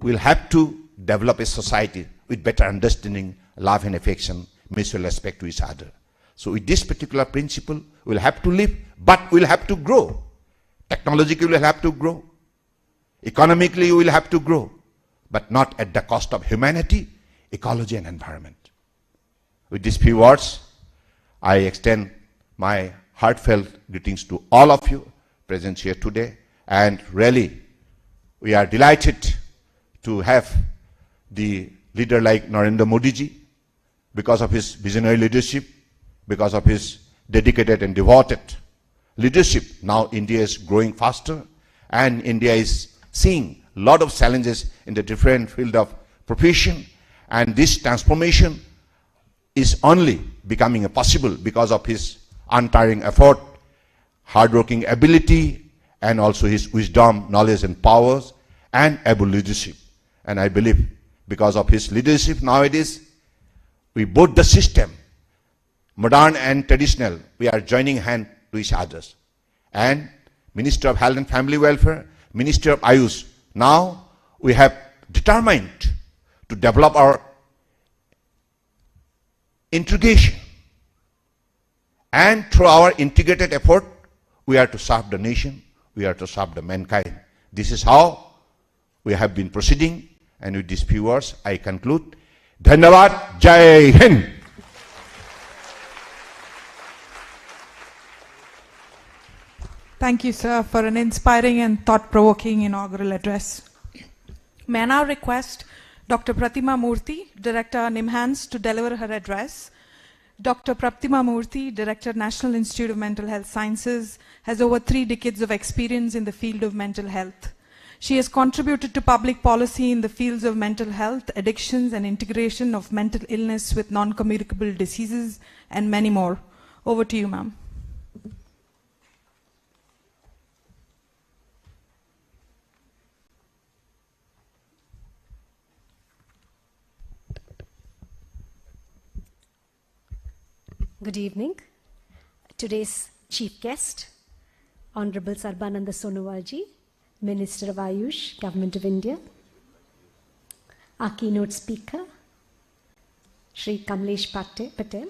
[SPEAKER 5] we'll have to develop a society with better understanding, love and affection, mutual respect to each other. So with this particular principle, we'll have to live, but we'll have to grow. Technologically, we'll have to grow. Economically, we'll have to grow, but not at the cost of humanity, ecology and environment. With these few words, I extend my heartfelt greetings to all of you present here today, and really we are delighted to have the leader like Narendra Modi ji, because of his visionary leadership, because of his dedicated and devoted leadership. Now India is growing faster, and India is seeing a lot of challenges in the different field of profession, and this transformation is only becoming possible because of his untiring effort, hard-working ability, and also his wisdom, knowledge and powers, and able leadership. And I believe because of his leadership nowadays, we both the system, modern and traditional, we are joining hand to each other. And Minister of Health and Family Welfare, Minister of Ayush, now we have determined to develop our integration. And through our integrated effort, we are to serve the nation, we are to serve the mankind. This is how we have been proceeding, and with these few words, I conclude. Dhanyavad, Jai Hind.
[SPEAKER 1] Thank you, sir, for an inspiring and thought-provoking inaugural address. May I now request Dr. Pratima Murthy, Director, NIMHANS, to deliver her address. Dr. Pratima Murthy, Director, National Institute of Mental Health Sciences, has over 3 decades of experience in the field of mental health. She has contributed to public policy in the fields of mental health, addictions, and integration of mental illness with non-communicable diseases, and many more. Over to you, ma'am.
[SPEAKER 6] Good evening. Today's chief guest, Honorable Sarbananda Sonowal ji, Minister of Ayush, Government of India. Our keynote speaker, Shri Kamlesh Patel,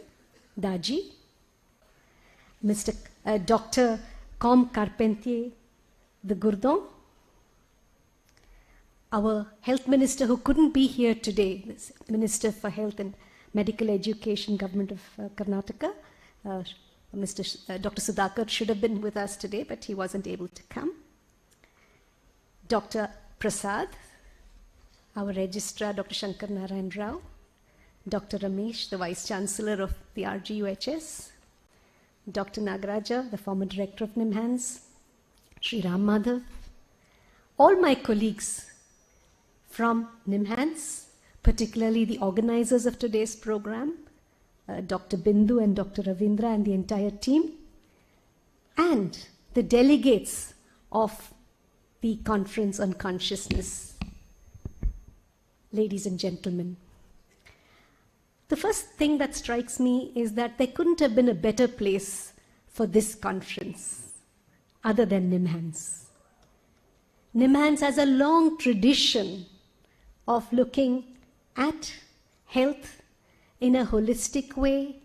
[SPEAKER 6] Daji. Dr. Com Carpentier de Gourdon. Our health minister who couldn't be here today, Minister for Health and Medical Education, Government of Karnataka, Dr. Sudhakar should have been with us today, but he wasn't able to come. Dr. Prasad, our Registrar, Dr. Shankar Narayan Rao, Dr. Ramesh, the Vice Chancellor of the RGUHS, Dr. Nagaraja, the former Director of NIMHANS, Sri Ram Madhav, all my colleagues from NIMHANS, particularly the organizers of today's program, Dr. Bindu and Dr. Ravindra and the entire team, and the delegates of the Conference on Consciousness. Ladies and gentlemen, the first thing that strikes me is that there couldn't have been a better place for this conference other than NIMHANS. NIMHANS has a long tradition of looking at health in a holistic way,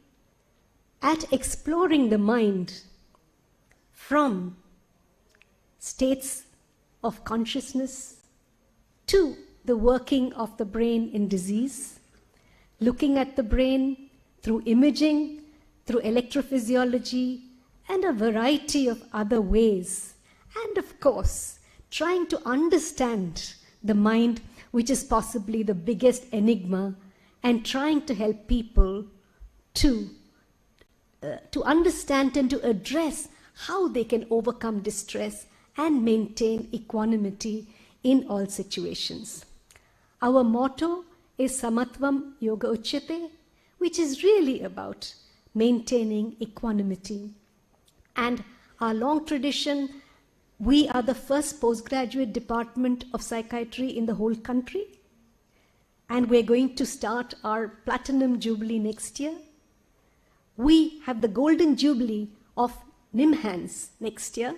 [SPEAKER 6] at exploring the mind from states of consciousness to the working of the brain in disease, looking at the brain through imaging, through electrophysiology, and a variety of other ways, and of course, trying to understand the mind, which is possibly the biggest enigma, and trying to help people to understand and to address how they can overcome distress and maintain equanimity in all situations. Our motto is Samatvam Yoga Uchyate, which is really about maintaining equanimity. And our long tradition, we are the first postgraduate department of psychiatry in the whole country. And we're going to start our Platinum Jubilee next year. we have the golden jubilee of NIMHANS next year,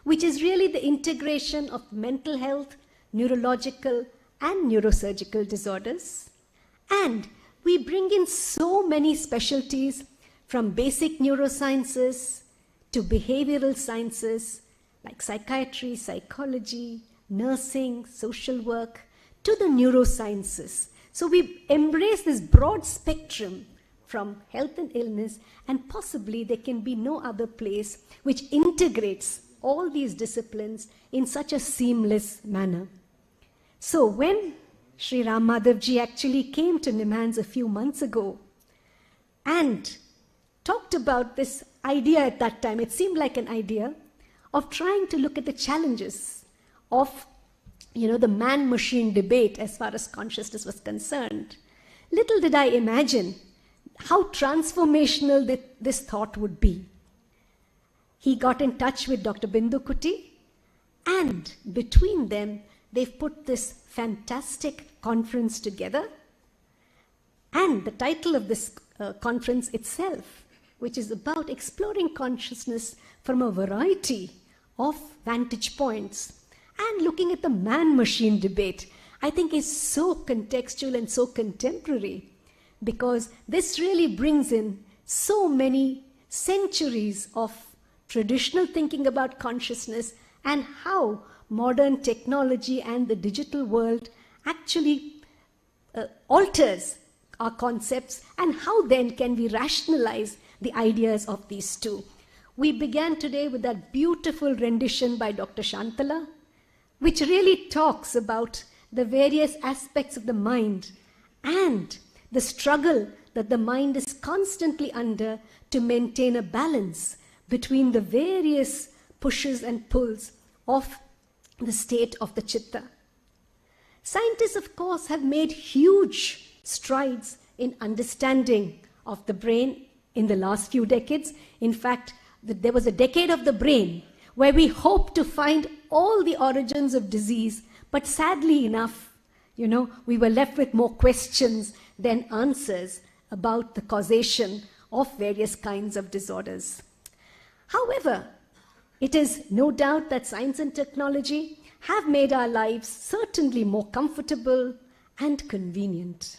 [SPEAKER 6] which is really the integration of mental health, neurological, and neurosurgical disorders. And we bring in so many specialties, from basic neurosciences to behavioral sciences like psychiatry, psychology, nursing, social work, to the neurosciences. So we embrace this broad spectrum from health and illness, and possibly there can be no other place which integrates all these disciplines in such a seamless manner. So when Sri Ram Madhavji actually came to NIMHANS a few months ago and talked about this idea at that time, it seemed like an idea of trying to look at the challenges of, the man-machine debate as far as consciousness was concerned. Little did I imagine how transformational this thought would be. He got in touch with Dr. Bindu Kuti, and between them, they've put this fantastic conference together. And the title of this conference itself, which is about exploring consciousness from a variety of vantage points and looking at the man-machine debate, I think is so contextual and so contemporary, because this really brings in so many centuries of traditional thinking about consciousness and how modern technology and the digital world actually alters our concepts, and how then can we rationalize the ideas of these two. We began today with that beautiful rendition by Dr. Shantala, which really talks about the various aspects of the mind and the struggle that the mind is constantly under to maintain a balance between the various pushes and pulls of the state of the chitta. Scientists, of course, have made huge strides in understanding of the brain in the last few decades. In fact, there was a decade of the brain where we hoped to find all the origins of disease, but sadly enough, we were left with more questions than answers about the causation of various kinds of disorders. However, it is no doubt that science and technology have made our lives certainly more comfortable and convenient.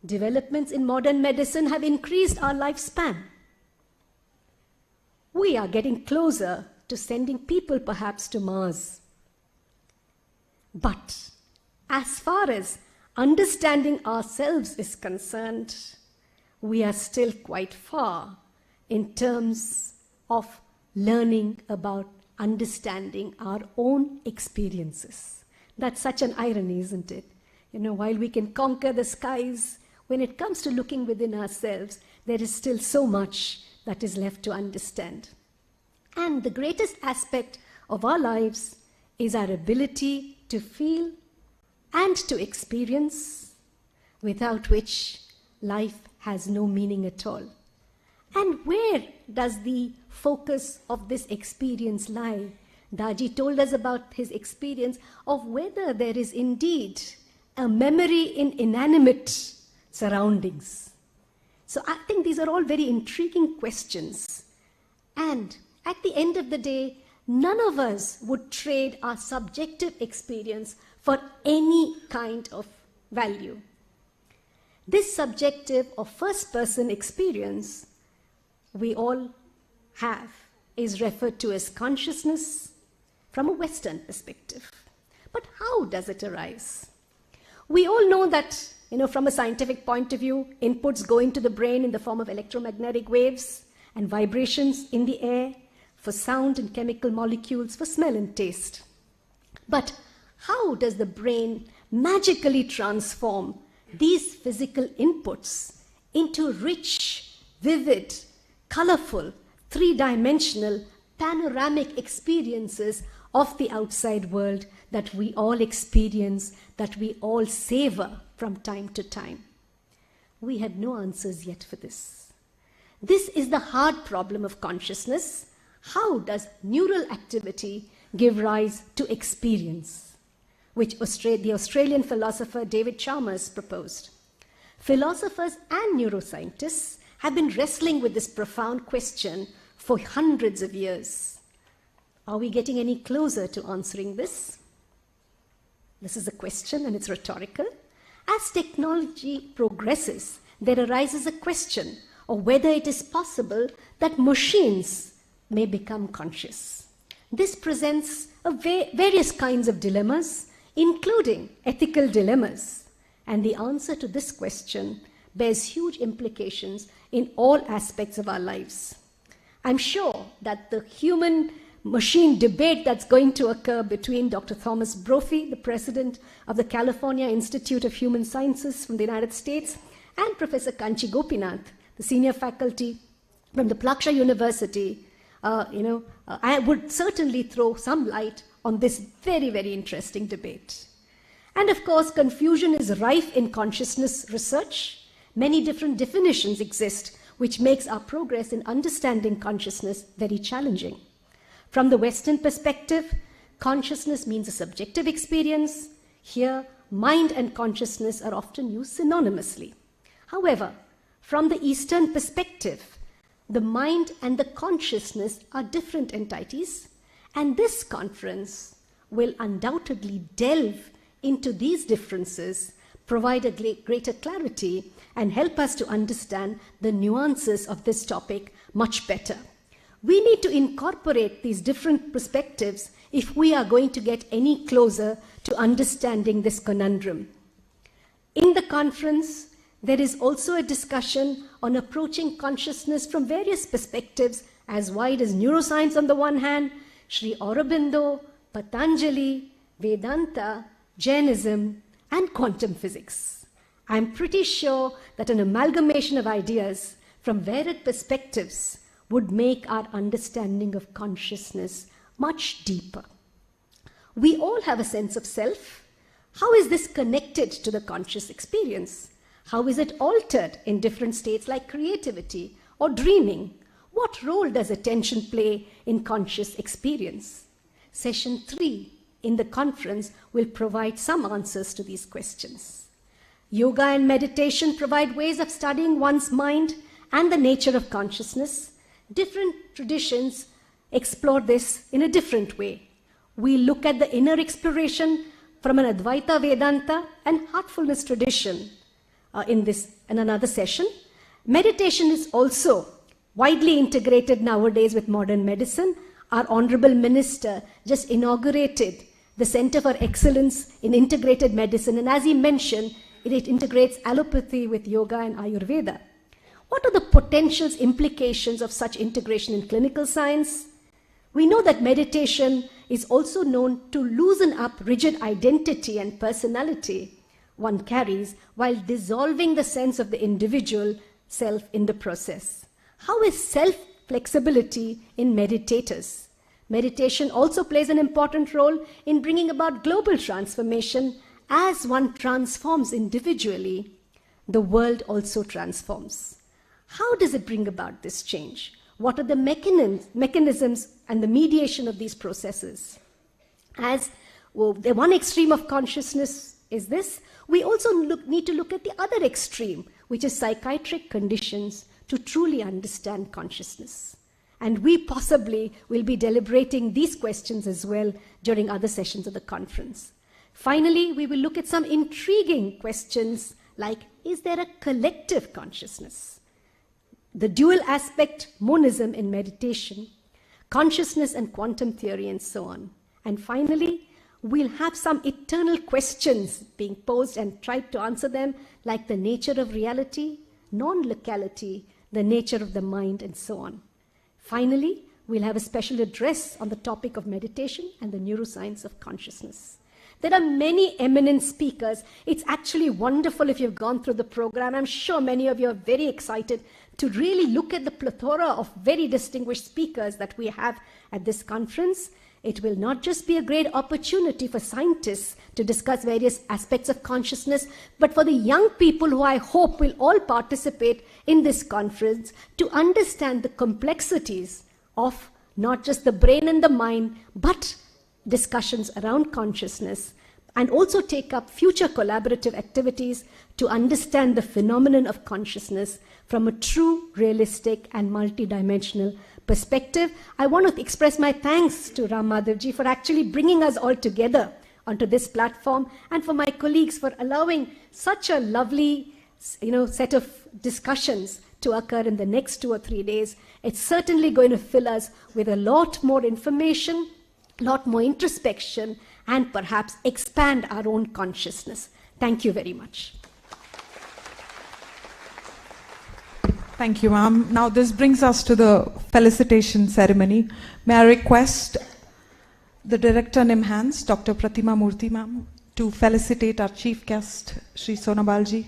[SPEAKER 6] Developments in modern medicine have increased our lifespan. We are getting closer to sending people perhaps to Mars. But as far as understanding ourselves is concerned, we are still quite far in terms of learning about understanding our own experiences. That's such an irony, isn't it? While we can conquer the skies, when it comes to looking within ourselves, there is still so much that is left to understand. And the greatest aspect of our lives is our ability to feel and to experience, without which life has no meaning at all. And where does the focus of this experience lie? Daji told us about his experience of whether there is indeed a memory in inanimate surroundings. So I think these are all very intriguing questions. And at the end of the day, none of us would trade our subjective experience for any kind of value. This subjective or first-person experience we all have is referred to as consciousness from a Western perspective. But how does it arise? We all know that, from a scientific point of view, inputs go into the brain in the form of electromagnetic waves and vibrations in the air, for sound and chemical molecules, for smell and taste. But how does the brain magically transform these physical inputs into rich, vivid, colorful, three-dimensional, panoramic experiences of the outside world that we all experience, that we all savor from time to time? We have no answers yet for this. This is the hard problem of consciousness. How does neural activity give rise to experience? Which the Australian philosopher David Chalmers proposed. Philosophers and neuroscientists have been wrestling with this profound question for hundreds of years. Are we getting any closer to answering this? This is a question, and it's rhetorical. As technology progresses, there arises a question of whether it is possible that machines may become conscious. This presents various kinds of dilemmas, including ethical dilemmas. And the answer to this question bears huge implications in all aspects of our lives. I'm sure that the human-machine debate that's going to occur between Dr. Thomas Brophy, the president of the California Institute of Human Sciences from the United States, and Professor Kanchi Gopinath, the senior faculty from the Plaksha University, I would certainly throw some light on this very, very interesting debate. And of course, confusion is rife in consciousness research. Many different definitions exist, which makes our progress in understanding consciousness very challenging. From the Western perspective, consciousness means a subjective experience. Here, mind and consciousness are often used synonymously. However, from the Eastern perspective, the mind and the consciousness are different entities, and this conference will undoubtedly delve into these differences, provide a greater clarity, and help us to understand the nuances of this topic much better. We need to incorporate these different perspectives if we are going to get any closer to understanding this conundrum. In the conference, there is also a discussion on approaching consciousness from various perspectives as wide as neuroscience on the one hand, Sri Aurobindo, Patanjali, Vedanta, Jainism, and quantum physics. I'm pretty sure that an amalgamation of ideas from varied perspectives would make our understanding of consciousness much deeper. We all have a sense of self. How is this connected to the conscious experience? How is it altered in different states like creativity or dreaming? What role does attention play in conscious experience? Session 3 in the conference will provide some answers to these questions. Yoga and meditation provide ways of studying one's mind and the nature of consciousness. Different traditions explore this in a different way. We look at the inner exploration from an Advaita Vedanta and heartfulness tradition in another session. Meditation is also widely integrated nowadays with modern medicine. Our Honorable Minister just inaugurated the Center for Excellence in Integrated Medicine, and as he mentioned, it integrates allopathy with yoga and Ayurveda. What are the potential implications of such integration in clinical science? We know that meditation is also known to loosen up rigid identity and personality one carries while dissolving the sense of the individual self in the process. How is self-flexibility in meditators? Meditation also plays an important role in bringing about global transformation. As one transforms individually, the world also transforms. How does it bring about this change? What are the mechanisms and the mediation of these processes? As the one extreme of consciousness is this, we also need to look at the other extreme, which is psychiatric conditions, to truly understand consciousness. And we possibly will be deliberating these questions as well during other sessions of the conference. Finally, we will look at some intriguing questions like, is there a collective consciousness? The dual aspect monism in meditation, consciousness and quantum theory, and so on. And finally, we'll have some eternal questions being posed and try to answer them, like the nature of reality, non-locality, the nature of the mind, and so on. Finally, we'll have a special address on the topic of meditation and the neuroscience of consciousness. There are many eminent speakers. It's actually wonderful if you've gone through the program. I'm sure many of you are very excited to really look at the plethora of very distinguished speakers that we have at this conference. It will not just be a great opportunity for scientists to discuss various aspects of consciousness, but for the young people who I hope will all participate in this conference to understand the complexities of not just the brain and the mind, but discussions around consciousness and also take up future collaborative activities to understand the phenomenon of consciousness from a true, realistic, and multidimensional perspective. I want to express my thanks to Ram Madhavji for actually bringing us all together onto this platform, and for my colleagues for allowing such a lovely, set of discussions to occur in the next 2 or 3 days. It's certainly going to fill us with a lot more information, a lot more introspection, and perhaps expand our own consciousness. Thank you very much.
[SPEAKER 1] Thank you, ma'am. Now this brings us to the felicitation ceremony. May I request the Director NIMHANS, Dr. Pratima Murthy, ma'am, to felicitate our chief guest, Sri Sonabalji.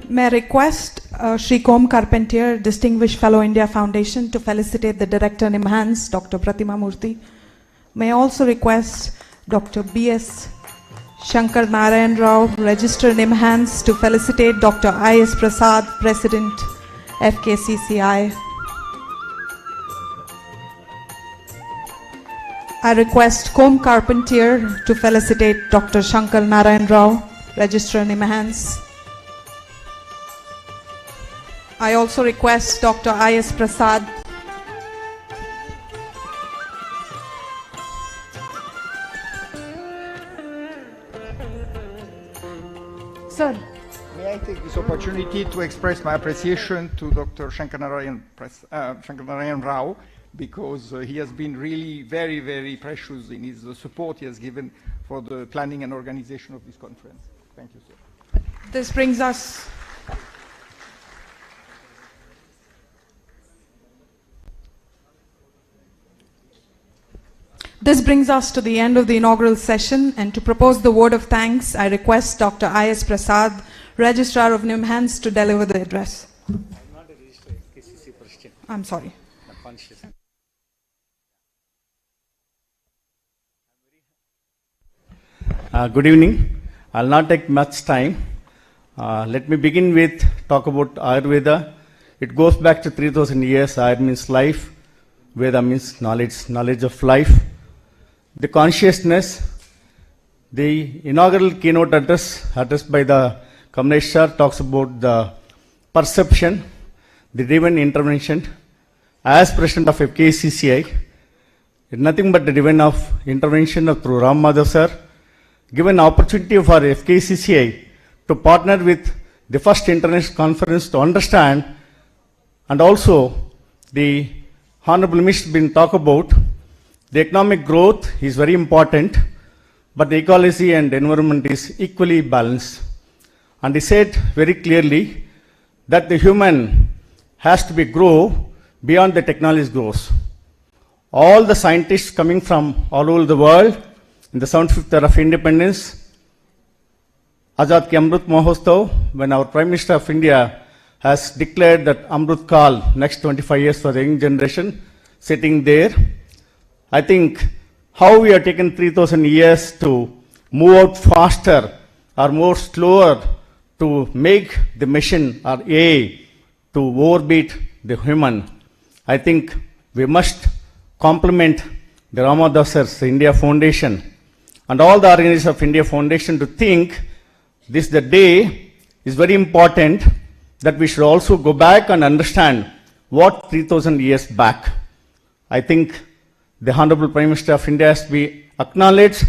[SPEAKER 1] May I request Sri Kom Carpentier, Distinguished Fellow India Foundation, to felicitate the Director NIMHANS, Dr. Pratima Murthy. May I also request Dr. B.S. Shankar Narayan Rao, Registrar NIMHANS, to felicitate Dr. I.S. Prasad, President, FKCCI. I request Kom Carpentier to felicitate Dr. Shankar Narayan Rao, Registrar NIMHANS. I also request Dr. I.S. Prasad.
[SPEAKER 6] Sir.
[SPEAKER 3] May I take this opportunity to express my appreciation to Dr. Shankar Narayan Rao, because he has been really very, very precious in his support he has given for the planning and organization of this conference. Thank you, sir.
[SPEAKER 1] This brings us to the end of the inaugural session, and to propose the word of thanks, I request Dr. I.S. Prasad, Registrar of NIMHANS, to deliver the address.
[SPEAKER 7] I'm not a registrar, KCC President.
[SPEAKER 1] I'm sorry.
[SPEAKER 7] I'm conscious. Good evening. I'll not take much time. Let me begin with talk about Ayurveda. It goes back to 3000 years. Ayur means life. Veda means knowledge of life. The consciousness, the inaugural keynote address by the Kamleshwar talks about the perception, the divine intervention. As president of FKCCI, it's nothing but the divine of intervention through Ram Madhav sir, given opportunity for FKCCI to partner with the first international conference to understand, and also the Honorable Minister been talk about the economic growth is very important, but the ecology and environment is equally balanced. And he said very clearly that the human has to be grow beyond the technology grows. All the scientists coming from all over the world in the 75th year of independence, Azad Ki Amrit Mahotsav, when our Prime Minister of India has declared that Amrit Kal, next 25 years for the young generation, sitting there, I think how we have taken 3000 years to move out faster or more slower to make the machine or AI to overbeat the human. I think we must compliment the Ramadasar's India Foundation and all the organizations of India Foundation to think this the day is very important, that we should also go back and understand what 3000 years back. I think the Honorable Prime Minister of India has to be acknowledged.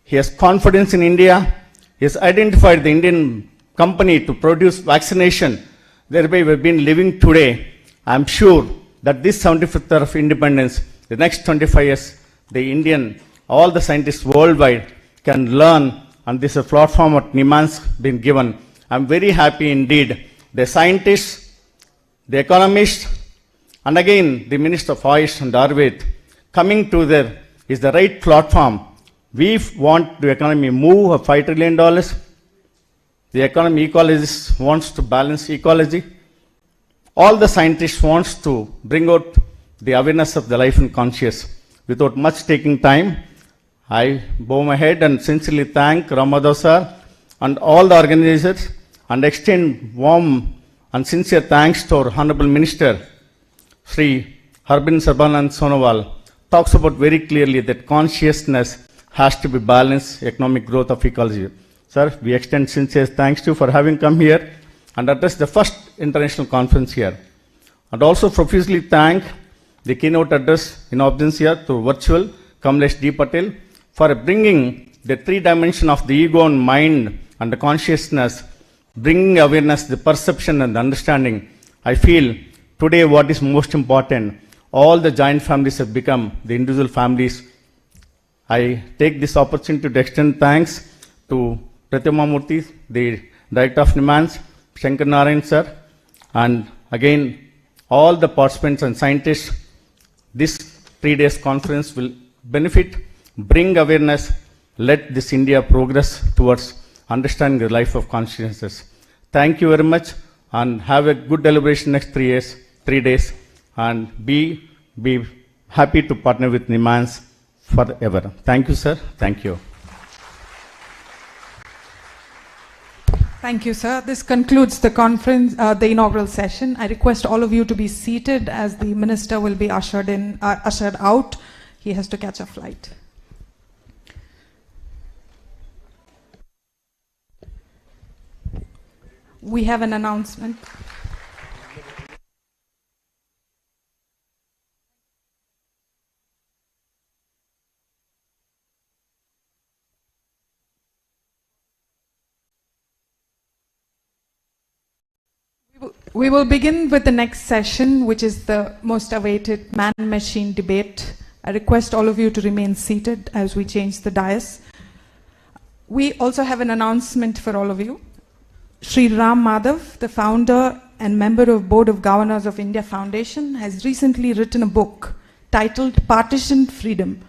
[SPEAKER 7] He has confidence in India. He has identified the Indian company to produce vaccination. Thereby we've been living today. I'm sure that this 75th year of independence, the next 25 years, all the scientists worldwide can learn, and this is a platform that NIMHANS been given. I'm very happy indeed. The scientists, the economists, and again the Minister of Ayush and Ayurveda coming together is the right platform. We want the economy move of $5 trillion. The economy ecologist wants to balance ecology. All the scientists wants to bring out the awareness of the life and conscious. Without much taking time, I bow my head and sincerely thank Ramadhav sir and all the organizers and extend warm and sincere thanks to our Honorable Minister, Sri Harbin Sarbanand Sonowal, talks about very clearly that consciousness has to be balanced economic growth of ecology. Sir, we extend sincere thanks to you for having come here and address the first international conference here. And also profusely thank the keynote address in absentia to virtual Kamlesh D. Patel for bringing the three dimension of the ego and mind and the consciousness, bringing awareness, the perception and the understanding. I feel today what is most important, all the giant families have become the individual families. I take this opportunity to extend thanks to Pratima Murthy, the Director of NIMANS, Shankar Narayan sir, and again all the participants and scientists. This 3 days conference will benefit, bring awareness, let this India progress towards understanding the life of consciousness. Thank you very much and have a good deliberation next 3 days, and be happy to partner with NIMANS forever. Thank you, sir. Thank you.
[SPEAKER 1] Thank you, sir. This concludes the conference, the inaugural session. I request all of you to be seated as the minister will be ushered out. He has to catch a flight. We have an announcement. We will begin with the next session, which is the most awaited man-machine debate. I request all of you to remain seated as we change the dais. We also have an announcement for all of you. Sri Ram Madhav, the founder and member of Board of Governors of India Foundation, has recently written a book titled Partitioned Freedom.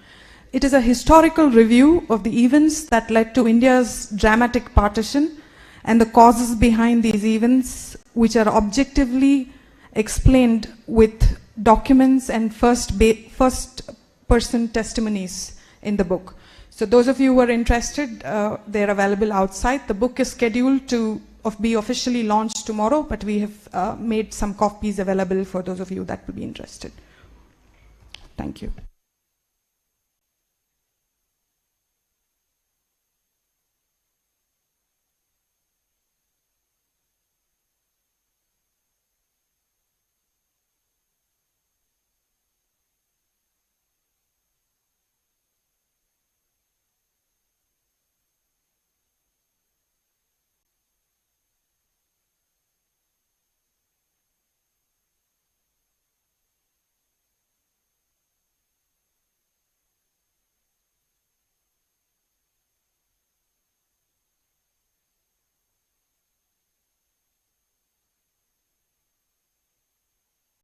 [SPEAKER 1] It is a historical review of the events that led to India's dramatic partition and the causes behind these events, which are objectively explained with documents and first-person testimonies in the book. So those of you who are interested, they're available outside. The book is scheduled to be officially launched tomorrow, but we have made some copies available for those of you that will be interested. Thank you.